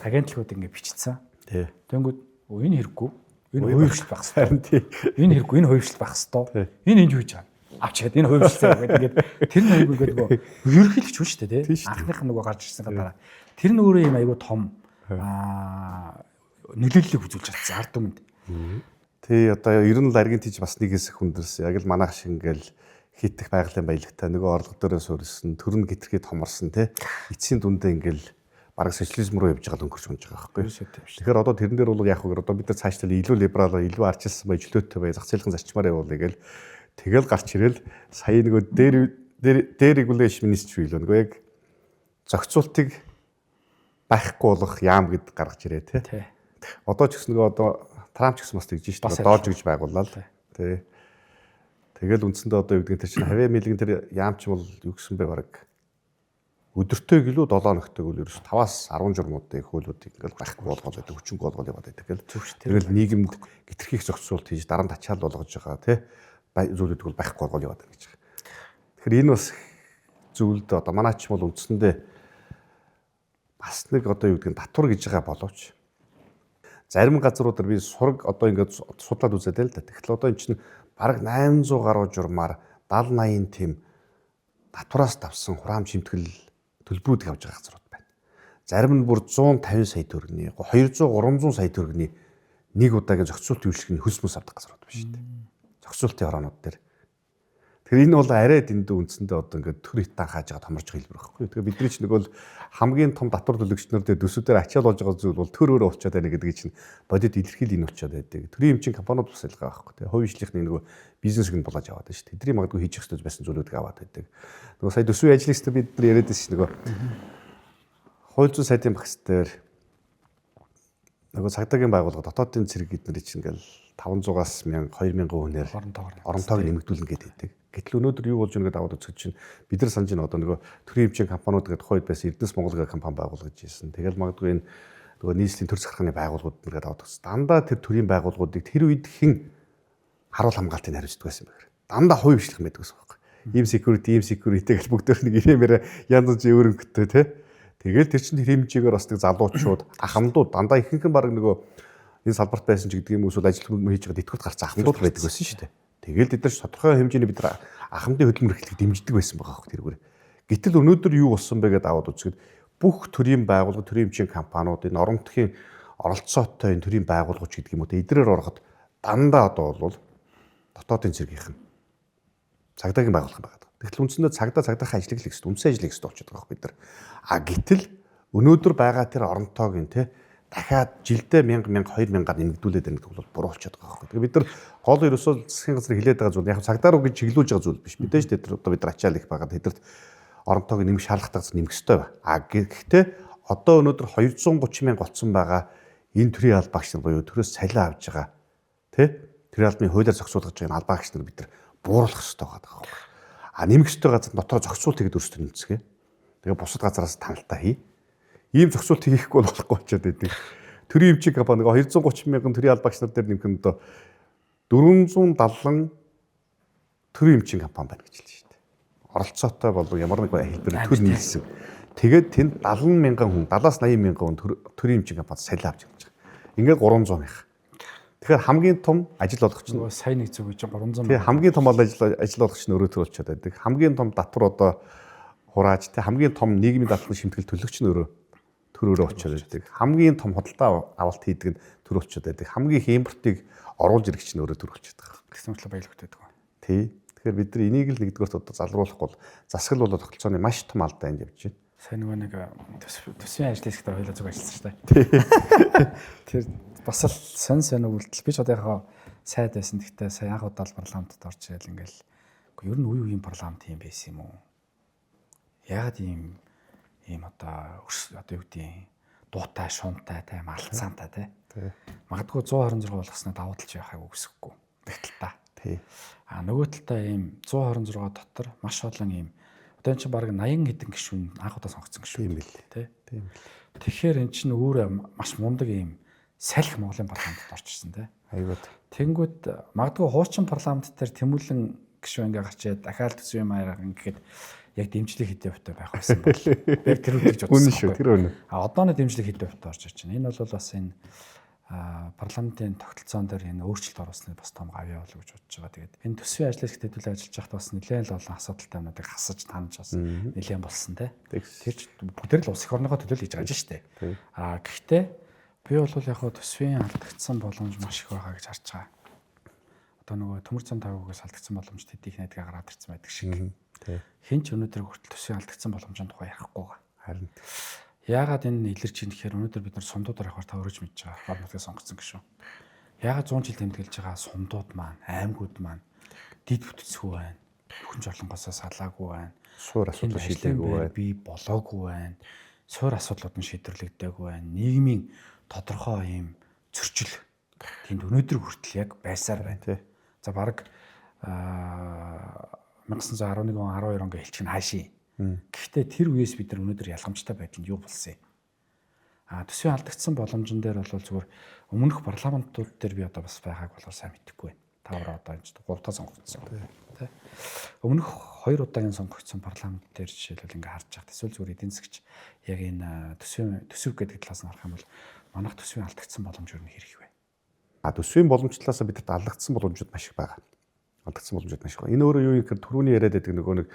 агентлагууд ингээд бичсэн. Тий. Тэнгүүд энэ хэрэггүй. Энэ хувьчлал байх хэрэгтэй. Харин тий. Энэ хэрэггүй, энэ хувьчлал байх хэрэгтэй. Энэ энд юу хийж байгаа? Авчиад энэ хувьчлал гэдэг ингээд тэр нэг ингээд нөгөө ерөнхийлөгч хүн шүү дээ тий. Анхных нь нөгөө гарч ирсэн дараа. Тэр нь өөрөө юм айгүй том нөлөөллийг үзүүлж чадсан ард түмэнд. Тий одоо ер нь л Аргентинч бас нэг хэсэг хүндэрсэн. Яг л манайх шиг ингээл хитэх байгалийн баялагтай нөгөө орлого дөрөө суурилсан, төрн гитрхий томорсон тий. Эцсийн дүндээ ингээл бараг социализм руу явж байгаа өнгөрч унж байгаа байхгүй. Тэгэхээр одоо тэрэн дээр бол яг хөө одоо бид нар цаашдаа илүү либерал, илүү арчилсан бай, чөлөөтэй бай, зах зээлийн зарчмаар явуулъя гэл тэгэл гарч ирэл сая нөгөө deregulation ministry л нөгөө яг зохицуултыг байхгүй болох яам гэд гаргаж ирээ тий. Одоо ч гэсэн нөгөө одоо Трамп ч гэсэн бас тэгж шүү дээ. Доож гэж байгууллаа л тий. Тэгэл үндсэндээ одоо юу гэдэг тэр чинь хавьяа мэлгэн тэр яамч бол юу гэсэн бэ бараг өдөртөө гэлүү 7 ногтойг үл ерөөс 5-аас 10 журмуудын хөлүүдийг ингээл байхгүй болгоод байдаг, хүчинг болгоод яваад байдаг гэл. Тэгэл нийгэмд гитрхийх зохицуулт хийж дараа нь тачаал болгож байгаа тий. Зүйлүүдийг бол байхгүй болгоод яваад байгаа гэж байгаа. Тэгэхээр энэ бас зүйлд одоо манайч бол үндсэндээ бас нэг одоо юу гэдэг татвар гэж байгаа боловч зарим газруудаар би сураг одоо ингээд судлаад үзээд л да. Тэгэхээр одоо эн чинь бараг 800 гаруй журмаар 70-80 тийм татвараас давсан хураам шимтгэл төлбөрүүд авж байгаа газрууд байна. Зарим нь бүр 150 сая төгрөгийн, 200-300 сая төгрөгийн нэг удаагийн зохицуулт үйлчлэгийн хөлс мөс авдаг газрууд байна шүү дээ. Зохицуултын ороонууд дээр. Тэгэхээр энэ бол арай дэндүү үндсэндээ одоо ингээд төр хитан хааж байгаа томорч хэлбэр байхгүй. Тэгэхээр бидний ч нэг бол хамгийн том татвар төлөгчнөр дээр төсвүүдээр ачаал болж байгаа зүйл бол төр өөрөө очиод байна гэдгийг чинь бодит илэрхийл энэ очиод байдаг. Төрийн эмчийн компаниуд бас ялгаа байхгүй. Тэгээ хувийн ижлийнхний нөгөө бизнесийг нь булааж аваад байна шүү дээ. Тэдний магадгүй хийж хэвчэж байсан зүйлүүдийг аваад байдаг. Нөгөө сая төсвийн ажлын бид нар яриад байсан шүү нөгөө хууль зүйн сайдын багш дээр нөгөө цагдаагийн байгууллага дотоодын цэрэг эднэр чинь ингээл 500-аас 1000 2000 хүнээр оронтойг нэмэгдүүлнэ гэдэг. Гэтэл өнөөдөр юу болж байгаа гэдэг аваад үзэх чинь бид нар санаж байна одоо нөгөө төрийн эмчийн компаниуд гэдэг тухайд байсан Эрдэнэс Монгол гэх компани байгуулгаж ирсэн. Тэгэл магадгүй энэ нөгөө нийслэлийн төр засгийн байгууллагууд нэгээд аваад үзсэн. Дандаа тэр төрийн байгууллагуудыг тэр үед хэн харуул хамгаалтыг хариуцдаг байсан бэ гэхээр дандаа хувь хвшлэх байдаг гэсэн үг байхгүй. Ийм security гэж бүгдээр нэг ирэмээр янз бүрийн өөрөнгөтэй тий. Тэгэл тэр чинь тэр хэмжээгээр бас нэг залуучууд ахмадууд дандаа ихэнх нь баг нөгөө энэ салбарт байсан ч гэдэг юм эсвэл ажил хүмүүс хийж байгаа тэтгэврт гарсан ахмадууд байдаг байсан шүү дээ. Тэгэл бид нар тодорхой хэмжээний бид нар ахмадын хөдөлмөр эрхлэлийг дэмждэг байсан байгаа хөх тэргээр. Гэтэл өнөөдөр юу болсон бэ гэдээ аваад үзэхэд бүх төрийн байгууллага, төрийн эмчийн компаниуд энэ орон нутгийн оролцоотой энэ төрийн байгууллагууд гэдэг юм уу те эднэрээр ороход дандаа одоо бол дотоодын цэргийнх нь цагдаагийн байгууллага байгаа. Тэгтэл үндсэндээ цагдаагийн ажлыг л ихс үндсэн ажлыг ихс болчиход байгаа бид нар. Гэтэл өнөөдөр байгаа тэр оронтойг те дахиад жилдээ 1000 2000-аар нэмэгдүүлээд байна гэдэг бол буруу болчиход байгаа байхгүй. Тэгээ бид нар гол ерөөсөө засгийн газар хилээд байгаа зүйл яг цагдаа руу гэж чиглүүлж байгаа зүйл биш. Мэдээж тэр одоо бид нар ачаал их байгаа. Тэдэрт оронтойг нэмэх шаардлагатай гэсэн нэмэх ёстой ба. Гэхдээ одоо өнөөдөр 230 мянга голцсон байгаа энэ төрийн аль багш нар буюу төрөөс цалин авж байгаа тий төрийн албаны хуулиар зохицуулж байгаа энэ аль багш нар бид нар бууруулах ёстой байгаа. Нэмэх ёстой газар дотор зохицуулт хийгээд өөрсдөө нэмцгээ. Тэгээ бусад газараас таналтаа хий. Ийм зохицуулт хийхгүй болохгүй болчиход байдаг. Төрийн эмчийн компани 230 мянган төрийн аль багш нар дээр нэмэх нь одоо 470 төрийн эмчийн компани байна гэж хэлж шүү дээ. Оролцоотой болов ямар нэг хэлбэрээр төл нийлсэн. Тэгээд тэнд 70 мянган хүн 70-аас 80 мянган хүн төрийн эмчийн компани салин авч байгаа. Ингээд 300 мянга. Тэгэхээр хамгийн том ажил олгогч нь сая нэг зүг гэж 300 тэгээ хамгийн том ажил олгогч нь өөрөө төр болчиход байдаг. Хамгийн том татвар одоо хурааж тэ хамгийн том нийгмийн дадлага шимтгэл төлөгч нь өөрөө төр өөрөө очиод байдаг. Хамгийн том худалдаа авалт хийдэг нь төр болчиход байдаг. Хамгийн их импортыг оруулж ирэх чинь өөрөө төр болчиход байгаа. Тэгсэн мэт баялагт байдаг. Тий. Тэгэхээр бид нар энийг л нэгдүгээрт одоо залруулахгүй бол засаглал бол тогтолцооны маш том алдаа энэ явж байна. Сайн нэг төсвийн ажлын хэсгээр хоёулаа зүг ажилласан шүү дээ. Тэр бас л сонь үйлдэл. Би ч одоо яхаа сайд байсан. Гэхдээ сая анх удаа парламентод орж ирэл ингээл ер нь үе үеийн парламент юм байсан юм уу? Яагаад ийм одоо юу гэдэг дуутай, шунтай, тэ малцаантай тэ. Магадгүй 126 болгосноо давуу талж явахыг үгүйсэхгүй. Тэгтэл та. Тий. Нөгөө талдаа ийм 126 дотор маш олон ийм одоо энэ чинь баг 80 хэдэн гишүүн анх удаа сонгогдсон гишүүн юм бэл тий. Тийм. Тэгэхээр эн чинь өөрөө маш мундаг ийм салхи Монголын парламентод орж ирсэн тий. Айгуу. Тэнгүүд магадгүй хуучин парламент дээр тэмүүлэн гишүүн ингээ гарчаад дахиад төсвийн маягаар ингээд яг дэмжлэг хэдийн хувьтай байх байсан бол яг тэр үгж бодсон. Үнэн шүү. Тэр үнэн. Одооны дэмжлэг хэдийн хувьтай орж ирж байна. Энэ бол бас энэ парламентын тогтолцоон дээр энэ өөрчлөлт оруулсны бас том гавьяа болов гэж бодож байгаа. Тэгээд энэ төсвийн ажлын хэсэгт хэдүүлээ ажиллаж байхад бас нэлээд л олон асуудалтай юмнуудыг хасаж таньж бас нэлээд болсон те. Тэр ч бүгд л улс их орныхоо төлөө хийж байгаа шүү дээ. Гэхдээ би бол яг төсвийн алдагдсан боломж маш их байгаа гэж харж байгаа. Одоо нөгөө төмөр зам тавгаас алдагдсан боломж тэдийг найдгаа гараад ирсэн байдаг шиг. Хин ч өнөөдөр хүртэл төсвийн алдагдсан боломжийн тухай ярихгүй байгаа. Харин яагаад энэ илэрч ийн гэхээр өнөөдөр бид нар сумдуудаар авахар та өрөж мэдж байгаа. Парламентыг сонгоцсон гişүү. Яагаад 100 жил тэмдэглэж байгаа сумдууд маань, аймагуд маань дид бүтцгүй байна. Бүхэн жорлонгосоо салаагүй байна. Суур асуудал шийдэггүй байна. Би болоогүй байна. Суур асуудлууд нь шийдвэрлэгдээгүй байна. Нийгмийн тодорхой ийм зөрчил тэнд өнөөдөр хүртэл яг байсаар байна. За баг 1911 он 12 он гээ хэлчих нь хаашийн. Гэхдээ тэр үеэс бид нар өнөөдөр ялгамжтай байдланд юу болсон юм? Төсвийн алдагдсан боломжн дээр бол зүгээр өмнөх парламентууд дээр би одоо бас байгааг болоор сайн мэдэхгүй байна. Тавраа одоо энэ 3 дахь сонгогдсон. Тэ. Өмнөх 2 удаагийн сонгогдсон парламент дээр жишээлбэл ингээ харж байгаа. Эсвэл зүгээр эдийн засгч яг энэ төсөв гэдэг талаас нь харах юм бол манайх төсвийн алдагдсан боломж юу нэрх вэ? Төсвийн боломж талаас бидэд алдагдсан боломжууд маш их байгаа. Алдагдсан боломжууд маш их байна. Энэ өөрөө юу юм гэхээр түрүүний яриад байдаг нөгөө нэг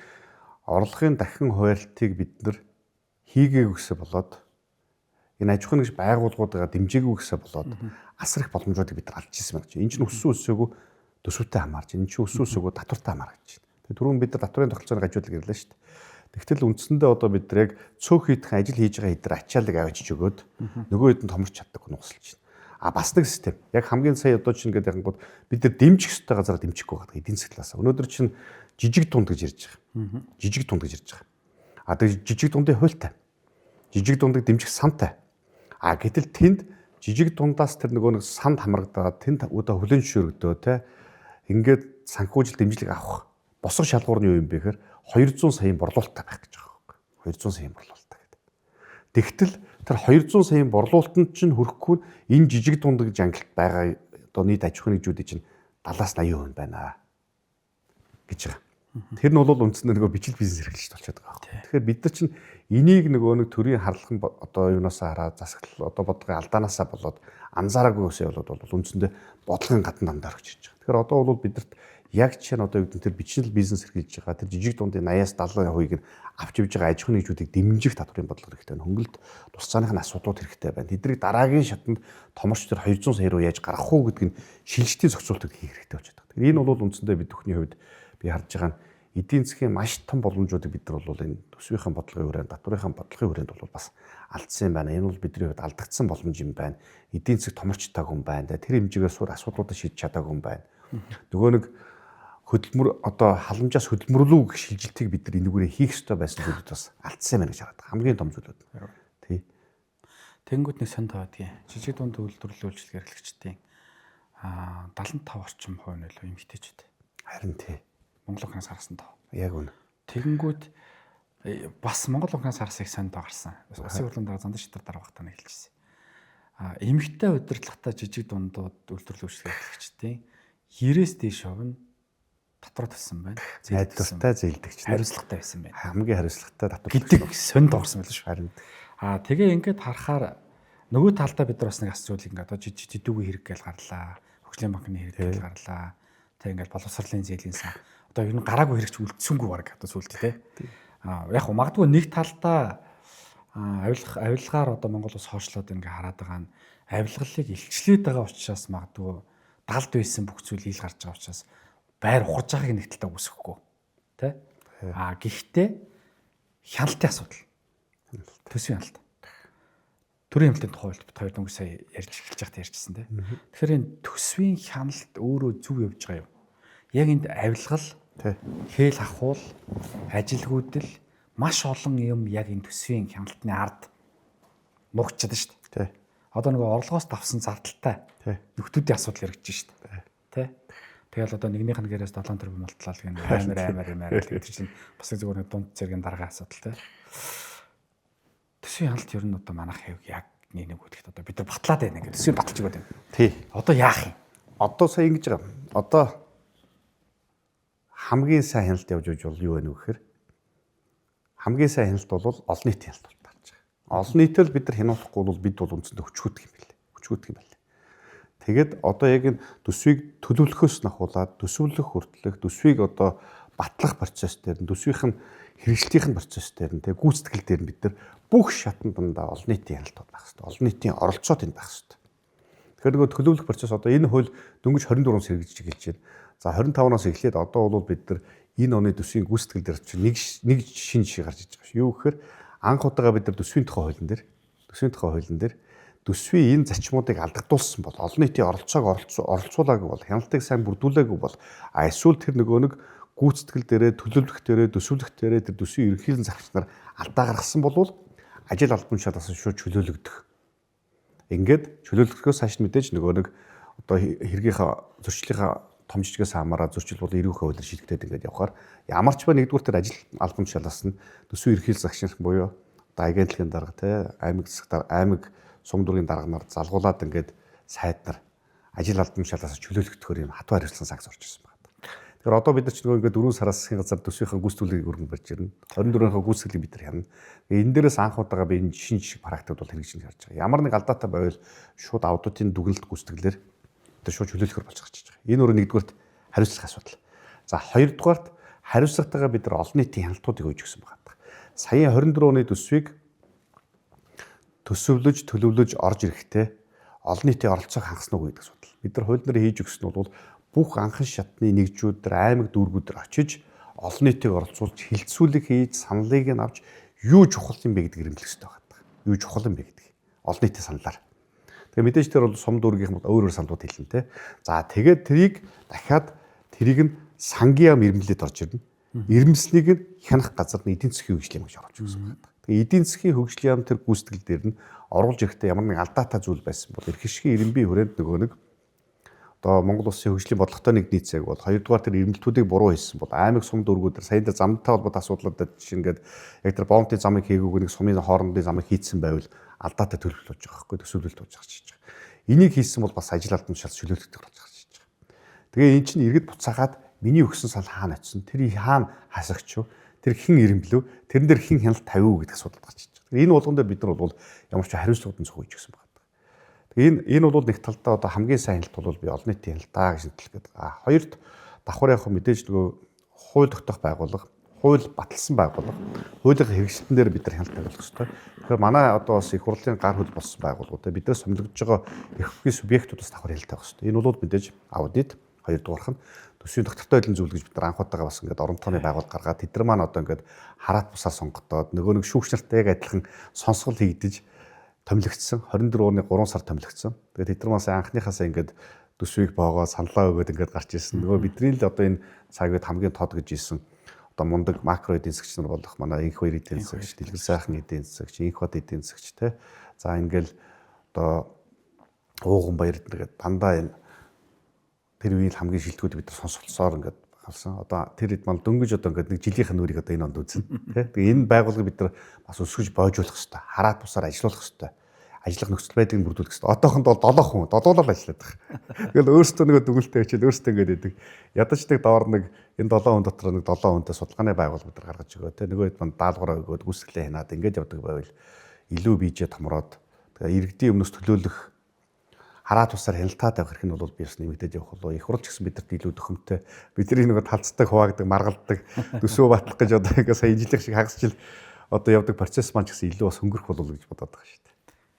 орлогын дахин хуваарлтыг бид нар хийгээгүй гэсэн болоод энэ аж ахуйн нэгж байгууллагуудаа дэмжээгүй гэсэн болоод асар их боломжуудыг бид нар алдж ирсэн байна гэж. Энэ чинь өссөн өсөөгөө төсвөтэй хамаарч, энэ чинь өссөн өсөөгөө татвартай хамаарч байна. Тэгээ түрүүн бид нар татварын тогтолцооны гажуудлыг ирлээ шүү дээ. Тэгтэл үндсэндээ одоо бид нар яг цөөх хийдхэн ажил хийж байгаа хэдэр ачаалыг авчиж өгөөд нөгөө хэд нь томорч чаддаг нугсалж байна. Бас нэг систем. Яг хамгийн сая одоо чинь ингээд янгууд бид нар дэмжих ёстой газараа дэмжихгүй байгаа эдийн засгийн талаас. Өнөөдөр чинь жижиг дунд гэж ярьж байгаа. Жижиг дунд гэж ярьж байгаа. Тэр жижиг дундын хуультай. Жижиг дундыг дэмжих сантай. Гэтэл тэнд жижиг дундаас тэр нөгөө нэг санд хамрагдаад тэнд одоо хүлэн зөвшөөрөгдөө те ингээд санхүүжил дэмжлэг авах. Босго шалгуур нь юу юм бэ гэхээр 200 саяын борлуулалттай байх гэж байгаа байхгүй. 200 саяын борлуулалттай гэдэг. Тэгтэл тэр 200 саяын борлуулалтанд чинь хүрэхгүй энэ жижиг дунд гэж англид байгаа одоо нийт аж ахуйн нэгжүүдийн чинь 70-80% байна гэж байгаа. Тэр нь бол үндсэндээ нөгөө бичил бизнес эрхлэлт болчиход байгаа байхгүй. Тэгэхээр бид нар чинь энийг нөгөө нэг төрийн харлах одоо юунаасаа хараад засаглал одоо бодлогын алдаанаасаа болоод анзаараагүй үсээ болоод үндсэндээ бодлогын гадна дандаа орж ирж байгаа. Тэгэхээр одоо бол бидэрт яг чинь одоо юу гэдэг тэр бичил бизнес эрхэлж байгаа тэр жижиг дундын 80-70%-ийг нь авч явж байгаа аж ахуйн нэгжүүдийг дэмжих татварын бодлого хэрэгтэй байна. Хөнгөлөлт тус цааных нь асуудлууд хэрэгтэй байна. Тэднийг дараагийн шатанд томорч тэр 200 сая руу яаж гаргах уу гэдг нь шилжилтийн зохицуултыг хийх хэрэгтэй болчиход байгаа. Тэгэхээр энэ бол үндсэндээ бид бүхний хувьд би харж байгаа нь эдийн засгийн маш том боломжуудыг бид нар бол энэ төсвийн бодлогын хүрээнд, татварын бодлогын хүрээнд бол бас алдсан юм байна. Энэ бол бидний хувьд алдагдсан боломж юм байна. Эдийн засаг томорч таагүй юм байна. Тэр хэмжээгээр суурь асуудлуудыг шийдэж чадаагүй юм байна. Нөгөө нэг хөдөлмөр одоо халамжаас хөдөлмөрлөг шилжилтийг бид нар энүүгээр хийх ёстой байсан зүйлүүд бас алдсан байна гэж хараад байгаа. Хамгийн том зүйлүүд. Тий. Тэнгүүд нэг сонд таадгийн жижиг дунд үйлдвэрлэл үйлчлэг эрхлэгчдийн 75 орчим хувь нь л эмэгтэйчүүд. Харин тий. Монгол ухаанаас харсан тоо. Яг үнэ. Тэгэнгүүт бас Монгол ухаанаас харсан их сонд гарсан. Улсын хурлын дараа зан шийдвэр дараа багтаа нэг хэлжсэн. Эмэгтэй удирдлагатай жижиг дундууд үйлдвэрлэл үйлчлэг эрхлэгчдийн 90-с дээш хувь нь татвар төлсөн байна. Найдвартай зээлдэгч. Хариуцлагатай байсан байна. Хамгийн хариуцлагатай татвар гэдэг сонд орсон байл шүү. Харин. Тэгээ ингээд харахаар Нөгөө талдаа бид нар бас нэг асуудал ингээд одоо жидүүгийн хэрэг гэж гарлаа. Хөгжлийн банкны хэрэг гэж гарлаа. Тэг ингээд боловсролын зээлийн сан. Одоо ер нь гараагүй хэрэгч үлдсэнгүй баг одоо сүлд те. Яг уу магадгүй нэг талдаа авилгаар одоо Монгол улс хоошлоод ингээ хараад байгаа нь авилгалыг илчлээд байгаа учраас магадгүй далд байсан бүх зүйл ил гарч байгаа учраас байр ухарж байгааг нэг талдаа үсэхгүй тий. Гэхдээ хяналтын асуудал. Төсвийн хяналт. Төрийн хяналтын тухай бид хоёр дөнгөж сая ярьж эхэлж байхдаа ярьжсэн тий. Тэгэхээр энэ төсвийн хяналт өөрөө зөв явж байгаа юу? Яг энд авилгал, хээл ахуул, ажилгүйдэл маш олон юм яг энэ төсвийн хяналтны ард нуугчаад шүү дээ. Одоо нөгөө орлогоос давсан зардалтай нөхдүүдийн асуудал яригдж шүү дээ. Тэ. Тэгэл одоо нэгнийх нь гэрээс 7 тэрбум мултлал гэх юм амар гэдэг чинь бас зүгээр нэг дунд зэргийн дараагийн асуудал тэ. Төсвийн хяналт ер нь одоо манайх яг нэг үгдэгт одоо бид нар батлаад байна гэдэг. Төсвийн баталж өгöd байна. Тий. Одоо яах юм? Одоо сая ингэж байгаа. Одоо хамгийн сайн хяналт явж өгч бол юу вэ гэхээр хамгийн сайн хяналт бол олон нийтийн хяналт болж байгаа. Олон нийтэл бид нар хянуулахгүй бол бид бол үндсэндээ хүчгүйдэг юм байна. Хүчгүйдэг юм байна. Тэгээд одоо яг энэ төсвийг төлөвлөхөөс нахуулаад төсвөлөх хүртэлх төсвийг одоо батлах процесс дээр нь төсвийн хэрэгжилтийн процесс дээр нь тэг гүйцэтгэл дээр нь бид нар бүх шатнд дандаа олон нийтийн хяналтууд байх хэрэгтэй. Олон нийтийн оролцоо тэнд байх хэрэгтэй. Тэгэхээр нөгөө төлөвлөх процесс одоо энэ хууль дөнгөж 24-оос хэрэгжиж эхэлж байна. За 25-оос эхлээд одоо бол бид нар энэ оны төсвийн гүйцэтгэл дээр чинь нэг шинэ жишээ гарч иж байгаа шүү. Юу гэхээр анх удаага бид нар төсвийн тухай хуулийн дээр төсвийн энэ зарчмуудыг алдагдуулсан бол олон нийтийн оролцоог оролцуулаагүй бол хяналтыг сайн бүрдүүлээгүй бол эсвэл тэр нөгөө нэг гүйцэтгэл дээрээ төлөвлөх дээрээ төсвөлөх дээрээ тэр төсвийн ерөнхийлөн зарагч нар алдаа гаргасан бол ажил албан тушаалаас шууд чөлөөлөгдөх. Ингээд чөлөөлөхөөс хойш мэдээж нөгөө нэг одоо хэргийнхаа зөрчлийнхаа том жижигээс хамаараа зөрчил бол эрүүхэй хуулиар шийдэгдээд ингээд явхаар ямар ч ба нэгдүгээр тэр ажил албан тушаалаас нь төсвийн ерөнхийлөл загч нар буюу одоо агентлагийн дарга те аймаг сум дургийн дарга нар залгуулад ингээд сайд нар ажил албан тушаалаас чөлөөлөгдөхөөр юм хатуу хариуцлага цаг зорж ирсэн байна. Тэгэхээр одоо бид нар ч нөгөө ингээд 4 сараас засгийн газар төсвийнхаа гүйцэтгэлийг өргөн барьж ирнэ. 24-ийнхаа гүйцэтгэлийг бид нар хянана. Энэ дээрээс анх удаага би энэ шинэ жишг практикад бол хэрэгжиж харж байгаа. Ямар нэг алдаатай байвал шууд аудитын дүгнэлт гүйцэтгэлээр одоо шууд чөлөөлөхөр болж байгаа. Энэ өөрөө нэгдүгээрт хариуцлага асуудал. За хоёрдугаарт хариуцлагатайгаа бид нар олон нийтийн хяналтуудыг өгж өгсөн байгаа. Саяын 24 оны төсвийг төсөвлөж төлөвлөж орж ирэхдээ олон нийтийн оролцоог хангасан уу гэдэг асуудал. Бид нар хууль нэрээр хийж өгсөн нь бол бүх анхан шатны нэгжүүд дээр аймаг дүүргүүд дээр очиж олон нийтийг оролцуулж хилцүүлэг хийж саналыг нь авч юу чухал юм бэ гэдгийг эргэлэх хэрэгтэй байна. Юу чухал юм бэ гэдэг. Олон нийтийн саналаар. Тэгээ мэдээж тэр бол сум дүүргийнх өөр саналууд хэлнэ те. За тэгээд тэрийг нь сангийн яам ирмэлээд орж ирнэ. Ирмэлснийг нь хянах газар нь эдийн засгийн хөгжлийн гэж оруулж өгсөн байна. Тэгээ эдийн засгийн хөгжлийн яам тэр гүйцэтгэл дээр нь оруулж ирэхдээ ямар нэг алдаатай зүйл байсан бол эрх хэшгийн ирэмбийн хүрээнд нөгөө нэг одоо Монгол улсын хөгжлийн бодлоготой нэг нийцээг бол хоёрдугаар тэр ирмэлтүүдийг буруу хийсэн бол аймаг сум дүүргүүдээр сая дээр замтай холбоотой асуудлуудад жишээ ингээд яг тэр бомбын замыг хийгээгүй нэг сумын хоорондын замыг хийцэн байвал алдаатай төлөвлөлт болж байгаа байхгүй төсөөлөлт болж байгаа. Энийг хийсэн бол бас ажил албан тушаал чөлөөлөгдөх болж байгаа. Тэгээ эн чинь иргэд буцаагаад миний өгсөн санал хаана очисон тэр хаана хасагч юу тэр хэн ирэмблэв тэрэн дээр хэн хяналт тавив гэдэг асуудал гарч иж байгаа. Энэ болгон дээр бид нар бол ямар ч хариуцлагууд нь зохиож өгсөн байна. Энэ бол нэг талдаа одоо хамгийн сайн хяналт бол би олон нийтийн хяналтаа гэж хэлдэг гэдэг. Хоёрт давхар яг мэдээж нөгөө хууль тогтоох байгууллага, хууль баталсан байгууллага, хуулийн хэрэгжилтэн дээр бид нар хяналт тавих хэрэгтэй. Тэгэхээр манай одоо бас их хурлын гар хөл болсон байгууллагууд бид нар сомлогдож байгаа эрх хүчний субъектуудаас давхар хяналт тавих хэрэгтэй. Энэ бол мэдээж аудит, хоёрдугаарх нь төсвийн доктортой хэлэн зүйл гэж бид нар анх удаага бас ингээд орон тооны байгууллага гаргаад тэд нар маань одоо ингээд хараат бусаар сонгогдоод нөгөө нэг шүүгч нартай яг адилхан сонсгол хийгдэж томилогдсон 24 оны 3 сар томилогдсон. Тэгээд тэд нар маань анхныхаасаа ингээд төсвийг боогоо саналаа өгөөд ингээд гарч ирсэн. Нөгөө бидний л одоо энэ цаг үед хамгийн тод гэж ирсэн одоо мундаг макро эдийн засгч нар болох манай инх хоёр эдийн засгч, дэлгэр сайхан эдийн засгч, инх бод эдийн засгч те. За ингээл одоо ууган баяр гэдэг дандаа энэ тэр үеийн хамгийн шилдэгүүд бид сонсголцоор ингээд авсан. Одоо тэр хэд мал дөнгөж одоо ингээд нэг жилийнх нь үрийг одоо энэ онд үзэн. Тэгээ энэ байгууллагыг бид нар бас өсгөж боожуулах хэрэгтэй. Хараат бусаар ажиллуулах хэрэгтэй. Ажиллах нөхцөл байдлыг бүрдүүлэх хэрэгтэй. Одоохонд бол 7 хүн додуулаад ажиллаад байгаа. Тэгэл өөрсдөө нэг дүгнэлтээ хичээл өөрсдөө ингээд идэг. Ядаж нэг доор нэг энэ 7 хүн дотор нэг 7 хүнтэй судалгааны байгууллага бид нар гаргаж өгөө. Тэ нөгөө хэд манд даалгавраа өгөөд гүйцэтгэлээ хянаад ингээд явдаг байвал илүү бийжээ томроод Тэгээ иргэдийн өмнөөс төлөөлөх хараа тусаар хяналтаад авах хэрэг нь бол би бас нэмэгдээд явах болоо. Их хурл ч гэсэн бидэрт илүү төхөмтэй. Бидний нэг талцдаг, хуваагдаг, маргалдаг, төсөө батлах гэж одоо ингээ сая ижлэх шиг хагас жил одоо явдаг процесс маань ч гэсэн илүү бас хөнгөрөх болов гэж бодоод байгаа шүү дээ.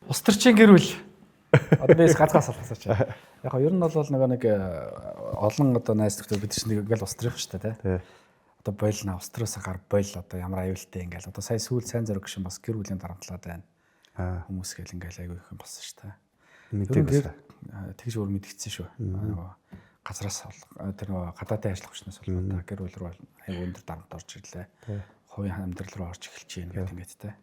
Ус төрчийн гэр бүл одоо бис ганцгаас асууч. Яг нь ер нь бол нэг олон одоо найз нөхдөд бид чинь ингээл ус төрөх шүү дээ тий. Одоо бойлно ус төрөөс гар бойл одоо ямар аюултай ингээл одоо сая сүүл сайн зориг гişин бас гэр бүлийн дарамтлаад байна. Хүмүүс гэл ингээл аюул их юм болсон шүү дээ. Тэгж өөр мэдгэцсэн шүү. Газраас тэр гадаадын ажиллах хүчнээс болоод гэр бүл рүү аюул өндөр дарамт орж ирлээ. Хувийн амьдрал руу орж эхэлж байна гэдэг ингээд тий.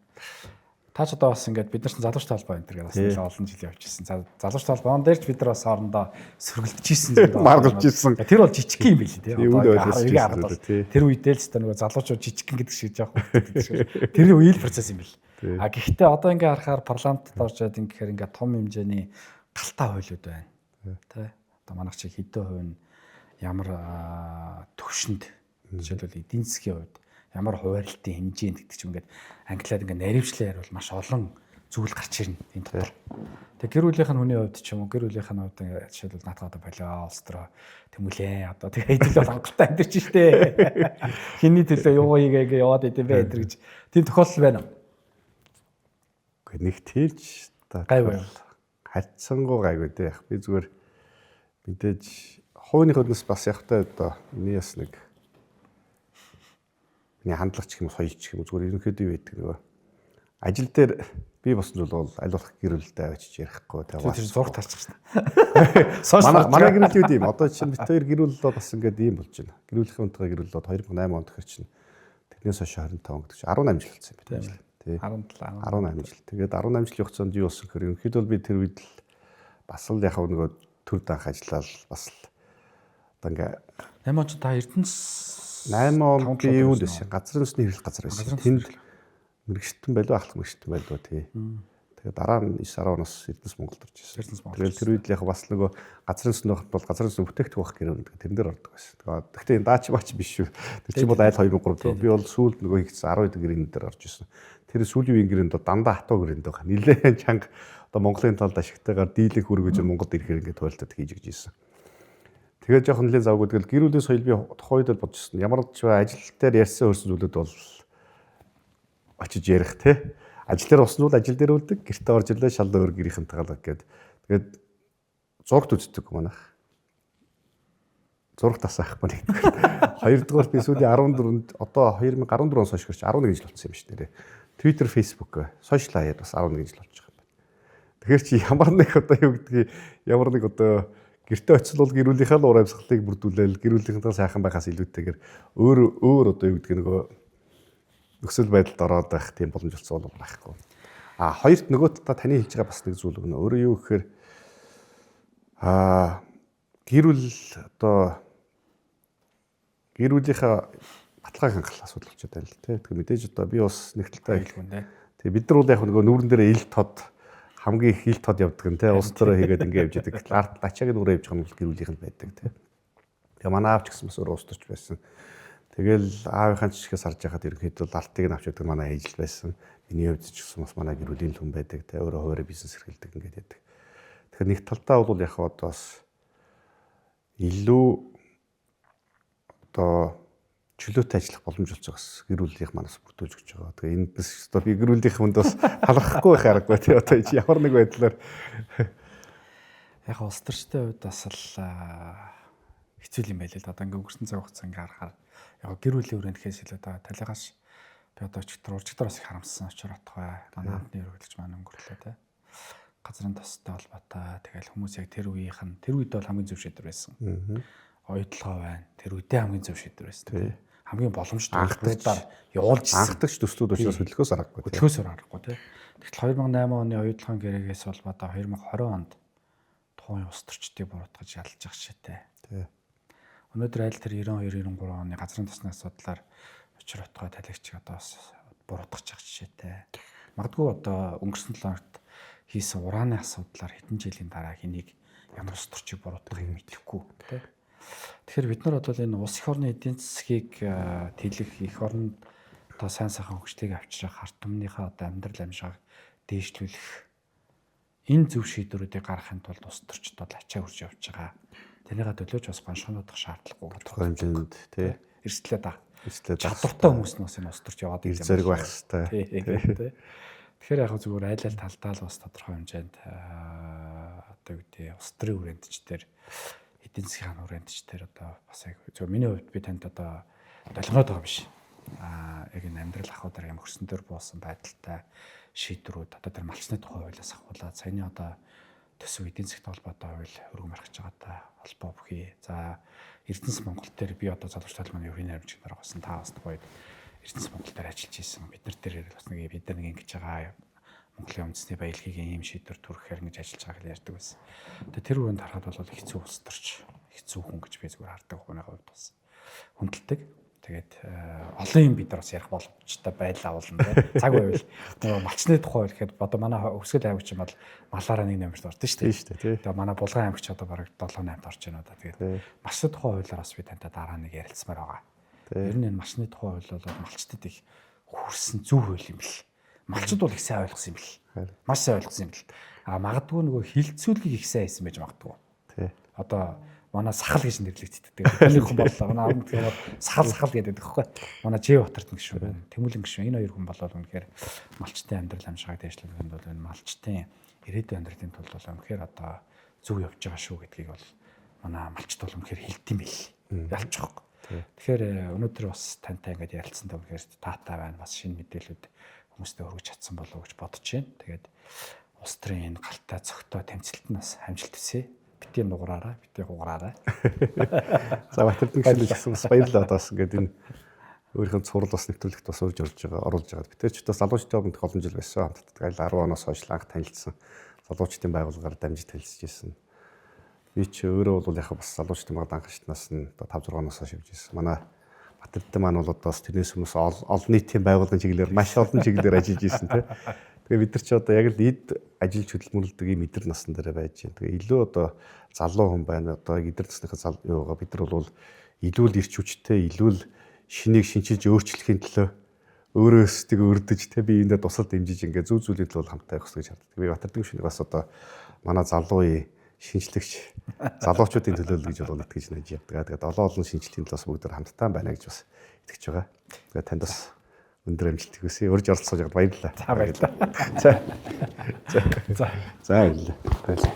Таач одоо бас ингээд бид нар ч залуучтай холбоо энэ төр бас олон жил явж ирсэн. Залуучтай холбоон дээр ч бид нар бас хоорондоо сөргөлдөжсэн. Маргалж ирсэн. Тэр бол жижиг юм байл тий. Тэр үедээ л ч нөгөө залуучууд жижиг гэдэг шиг жоох гэдэг шиг. Тэр үеийн процесс юм бэл. А гэхдээ одоо ингээд харахаар парламентд оржод ингээд ингээд том хэмжээний галтаа хуйлууд байна. Тэ. Одоо манайх чи хэдэн хувь нь ямар төвшөнд жишээлбэл эдийн засгийн хувьд ямар хуваарлтын хэмжээнд гэдэг чинь ингээд англиар ингээд наривчлаар бол маш олон зүйл гарч ирнэ энэ дотор. Тэгээ гэр бүлийнх нь хүний хувьд ч юм уу гэр бүлийнх нь хувьд ингээд жишээлбэл наадах одоо болоо олстроо тэмүүлээ одоо тэгээ хэдэл бол хангалттай амьдэрч штэ. Хиний төлөө юу хийгээгээ яваад идэв бэ гэж тийм тохиолдол байна уу? Гэхдээ нэг тэлж гайваа. Хайцсангуу гайгүй дээ. Би зүгээр мэдээж хууны хөднөөс бас явахтай одоо миний бас нэг миний хандлагч юм уу соёлч юм уу зүгээр ерөнхийдөө юу гэдэг нөгөө ажил дээр би босон зүйл бол аль болох гэр бүлдээ авчиж ярихгүй тэгээ тэр зураг тарчих шээ. Манай гэр бүл юу юм одоо чинь бит хоёр гэр бүл бас ингээд ийм болж байна. Гэр бүлийн үнэтэй гэр бүл 2008 онд гэхэр чинь тэрнээс хойш 25 гэдэг чинь 18 жил болсон юм байна. Тий. 18 жил. Тэгээд 18 жилийн хугацаанд юу болсон гэхээр ерөнхийдөө би тэр үед л бас л яг нөгөө төр данх ажиллаад бас л одоо ингээ 8 он та Эрдэнэс 8 он би юунд байсан? Газрын усны хэрэглэх газар байсан. Тэнд мэрэгчтэн байлуу ахлах мэрэгчтэн байлуу тий. Тэгээд дараа нь 9 10 оноос Эрдэнэс Монголд орж ирсэн. Тэгээд тэр үед л яг бас нөгөө газрын усны хот бол газрын усны бүтээгдэхүүн бах гэр үүнд тэрэн дээр ордог байсан. Тэгэхдээ энэ даач баач биш шүү. Тэр чинь бол айл 2 3 би бол сүүлд нөгөө хийгдсэн 12 гэрийн дээр орж ирсэн. Тэр сүүлийн үеийн гэрээнд дандаа хатуу гэрээнд байгаа. Нилээн чанга одоо Монголын талд ашигтайгаар дийлэнх хүргэж Монголд ирэхээр ингээд туйлтад хийж өгч ирсэн. Тэгээд жоохон нэлээд завгүй тэгэл гэр бүлийн соёл би тухайд л бодчихсон. Ямар ч ажил дээр ярьсан хөрсөн зүйлүүд бол очиж ярих те. Ажил дээр уснуул ажил дээр үлдэг. Гэртээ орж ирлээ шал өөр гэрийнхэн тагаалаг гээд. Тэгээд зурагт үздэг манайх. Зураг тасаах ба нэгдүгээр. Хоёрдугаар би сүүлийн 14-нд одоо 2014 оноос хойш гэрч 11 жил болсон юм шүү дээ. Twitter, Facebook, social хаяад бас 11 жил болж байгаа юм байна. Тэгэхээр чи ямар нэг одоо юу гэдгийг ямар нэг одоо гэртээ очил бол гэр бүлийнхээ уур амьсгалыг бүрдүүлээл гэр бүлийнхээ сайхан байхаас илүүтэйгээр өөр одоо юу гэдгийг нөгөө нөхцөл байдалд ороод байх тийм боломж олцсон бол байхгүй. Хоёрт нөгөөт та таны хэлж байгаа бас нэг зүйл өгнө. Өөрөө юу гэхээр гэр бүл одоо гэр бүлийнхээ баталгааг хангах асуудал болчиход байна л тий. Тэгэхээр мэдээж одоо би бас нэг талтай хэлгүй нэ. Тэгээ бид нар бол яг нөгөө нүүрэн дээр ил тод хамгийн их ил тод явдаг нь тий. Улс төрөө хийгээд ингэ явж идэг. Арт ачааг нүрээ явж байгаа нь гэр бүлийнх нь байдаг тий. Тэгээ манай аав ч гэсэн бас өөрөө улс төрч байсан. Тэгэл аавынхаа жишгээс харж байхад ерөнхийдөө алтыг нь авч явдаг манай ээж л байсан. Миний хувьд ч гэсэн бас манай гэр бүлийн хүн байдаг тий. Өөрөө хуваарь бизнес эрхэлдэг ингээд байдаг. Тэгэхээр нэг талдаа бол яг одоо бас илүү одоо чөлөөтэй ажиллах боломж олж байгаас гэр бүлийнх манаас бүрдүүлж өгч байгаа. Тэгээ эндээс одоо би гэр бүлийнх хүнд бас халахгүй байх аргагүй тий. Одоо чи ямар нэг байдлаар яг улс төрчтэй хувьд бас л хэцүү юм байл л одоо ингээ өнгөрсөн цаг хугацаа ингээ харахаар яг гэр бүлийн өрөөнөхөөс илүү одоо талигаас би одоо урчигдор бас их харамссан очир отгой. Манай хамтны өргөлж маань өнгөрлөө тий. Газрын тостой холбоотой тэгэл хүмүүс яг тэр үед бол хамгийн зөв шийдвэр байсан. Ойдлогоо байна. Тэр үедээ хамгийн зөв шийдвэр байсан. Хамгийн боломжтой анхдаар явуулж анхдагч төслүүд учраас хөдөлгөөс аргагүй. Хөдөлгөөс аргагүй тий. Тэгтэл 2008 оны оюутлогын гэрээгээс холбоотой 2020 онд тухайн улс төрчдийг буруутгаж ялж ах шитэй. Тий. Өнөөдөр аль тэр 92 93 оны газрын тосны асуудлаар учир утгаа талигч одоо бас буруутгаж ах шитэй. Магадгүй одоо өнгөрсөн 7 хоногт хийсэн ураны асуудлаар хэдэн жилийн дараа хэнийг ямар улс төрчийг буруутгахыг мэдэхгүй тий. Тэгэхээр бид нар бол энэ улс их орны эдийн засгийг тэлэх их орнд одоо сайн сайхан хөгжлийг авчрах ард түмнийхээ одоо амьдрал амьжгааг дээшлүүлэх энэ зөв шийдвэрүүдийг гаргахын тулд улс төрчдод ачаа хүрч явж байгаа. Тэрнийга төлөөж бас гоншгонуудах шаардлагагүй тодорхой хэмжээнд тий эрсдлээд байгаа. эрсдлээд Чадвартай хүмүүс нь бас энэ улс төрч яваад ирэх зэрэг байх хэрэгтэй. Тэгэхээр яг зүгээр айл талдаа л бас тодорхой хэмжээнд одоо юу гэдэг улс төрийн хүрээндчдэр эдийн засгийн хүрээндчдэр одоо бас яг зөв миний хувьд би танд одоо долгоноод байгаа биш. Яг энэ амьдрал ахуй дараагийн хөрсөн дээр буусан байдалтай шийдвэрүүд одоо тэр малчны тухай хуулиас ахуулаад саяны одоо төсөв эдийн засгийн холбоотой хууль өргөн маргаж байгаатай холбоо бүхий. За Эрдэнэс Монгол дээр би одоо залуучууд маань ерөнхий найрамчиг нар болсон та бас тухайд Эрдэнэс Монгол дээр ажиллаж исэн. Бид нар дээр бас бид нар нэг ингэж байгаа Монголын үндэсний баялагын ийм шийдвэр төрөхээр ингэж ажиллаж байгааг л ярьдаг байсан. Тэгээ тэр үгэнд харахад бол хэцүү улс төрч, хэцүү хүн гэж би зүгээр хардаг хүний хувьд бас хүндэлдэг. Тэгээд олон юм бид нар бас ярих боломжтой байлаа уулна тий. Цаг байвал нөгөө малчны тухай гэхэд одоо манай Өрсгөл аймагч юм бол малаараа 1 номерт ордог шүү дээ. Тэгээ манай Булган аймагч одоо бараг 7-8-д орж байна одоо. Тэгээд малчны тухай хуулиар бас би тантай дараа нэг ярилцмаар байгаа. Ер нь энэ малчны тухай хууль бол малчтад их хүрсэн зөв хууль юм бэл. Малчд бол их сайн ойлгосон юм бэл. Маш сайн ойлгосон юм бэл. Магадгүй нөгөө хилцүүлгийг их сайн хийсэн байж магадгүй. Тий. Одоо манай сахал гэж нэрлэгддэг. Тэний хүн боллоо. Манай ард тэгэхээр сахал гэдэг байхгүй. Манай Ж Батарт нэг шүү. Тэмүүлэн гişүн. Энэ хоёр хүн болол үнэхээр малчтын амьдрал амжгааг дэвшлэхэд бол энэ малчтын ирээдүйн амьдралын тулд бол үнэхээр одоо зөв явж байгаа шүү гэдгийг бол манай малчт бол үнэхээр хэлдэм бил. Ялчихгүй. Тэгэхээр өнөөдөр бас тантай ингээд ярилцсантай үнэхээр таатай байна. Бас шинэ мэдээлүүд хүмүүстээ өргөж чадсан болов уу гэж бодож байна. Тэгээд улс төрийн энэ галтай цогтой тэмцэлтэнд бас амжилт хүсье. Бити нугараарай, бити хугараарай. За Батэрдэн гişүн гэсэн бас баярлалаа бас ингээд энэ өөрийнхөө цуврал бас нэвтрүүлэгт бас урьж оруулж байгаа. Битээч бас залуучдын хооронд олон жил байсан. Хамтдаа 10 оноос хойш анх танилцсан. Залуучдын байгууллагаар дамжиж танилцж ирсэн. Би ч өөрөө бол яг бас залуучдын багт анх шатнаас нь 5-6 оноос хойш явж ирсэн. Манай Батэрдэн маань бол одоо бас тэрнээс өмнөөс олон нийтийн байгууллагын чиглэлээр маш олон чиглэлээр ажиллаж ирсэн тийм. Тэгээ бид нар ч одоо яг л эд ажиллаж хөдөлмөрлөдөг ийм эдэр насн дээр байж байна. Тэгээ илүү одоо залуу хүн байна. Одоо эдэр насныхаа юугаа бид нар бол илүү л ирч хүчтэй, илүү л шинийг шинчилж өөрчлөхийн төлөө өөрөөсөө өрдөж тэ би эндээ тусал дэмжиж ингээ зүг зүйлүүд бол хамтаа явах гэж харддаг. Би Батэрдэн гişүнийг бас одоо манай залууи шинжлэгч залуучуудын төлөөлөл гэж бол итгэж найж явдаг. Тэгээд олон шинжлэлийн талаас бүгд хамтдаа байна гэж бас итгэж байгаа. Тэгээд танд бас өндөр амжилт хүсье. Урьж оролцож байгаад баярлалаа. За баярлалаа. За баярлалаа.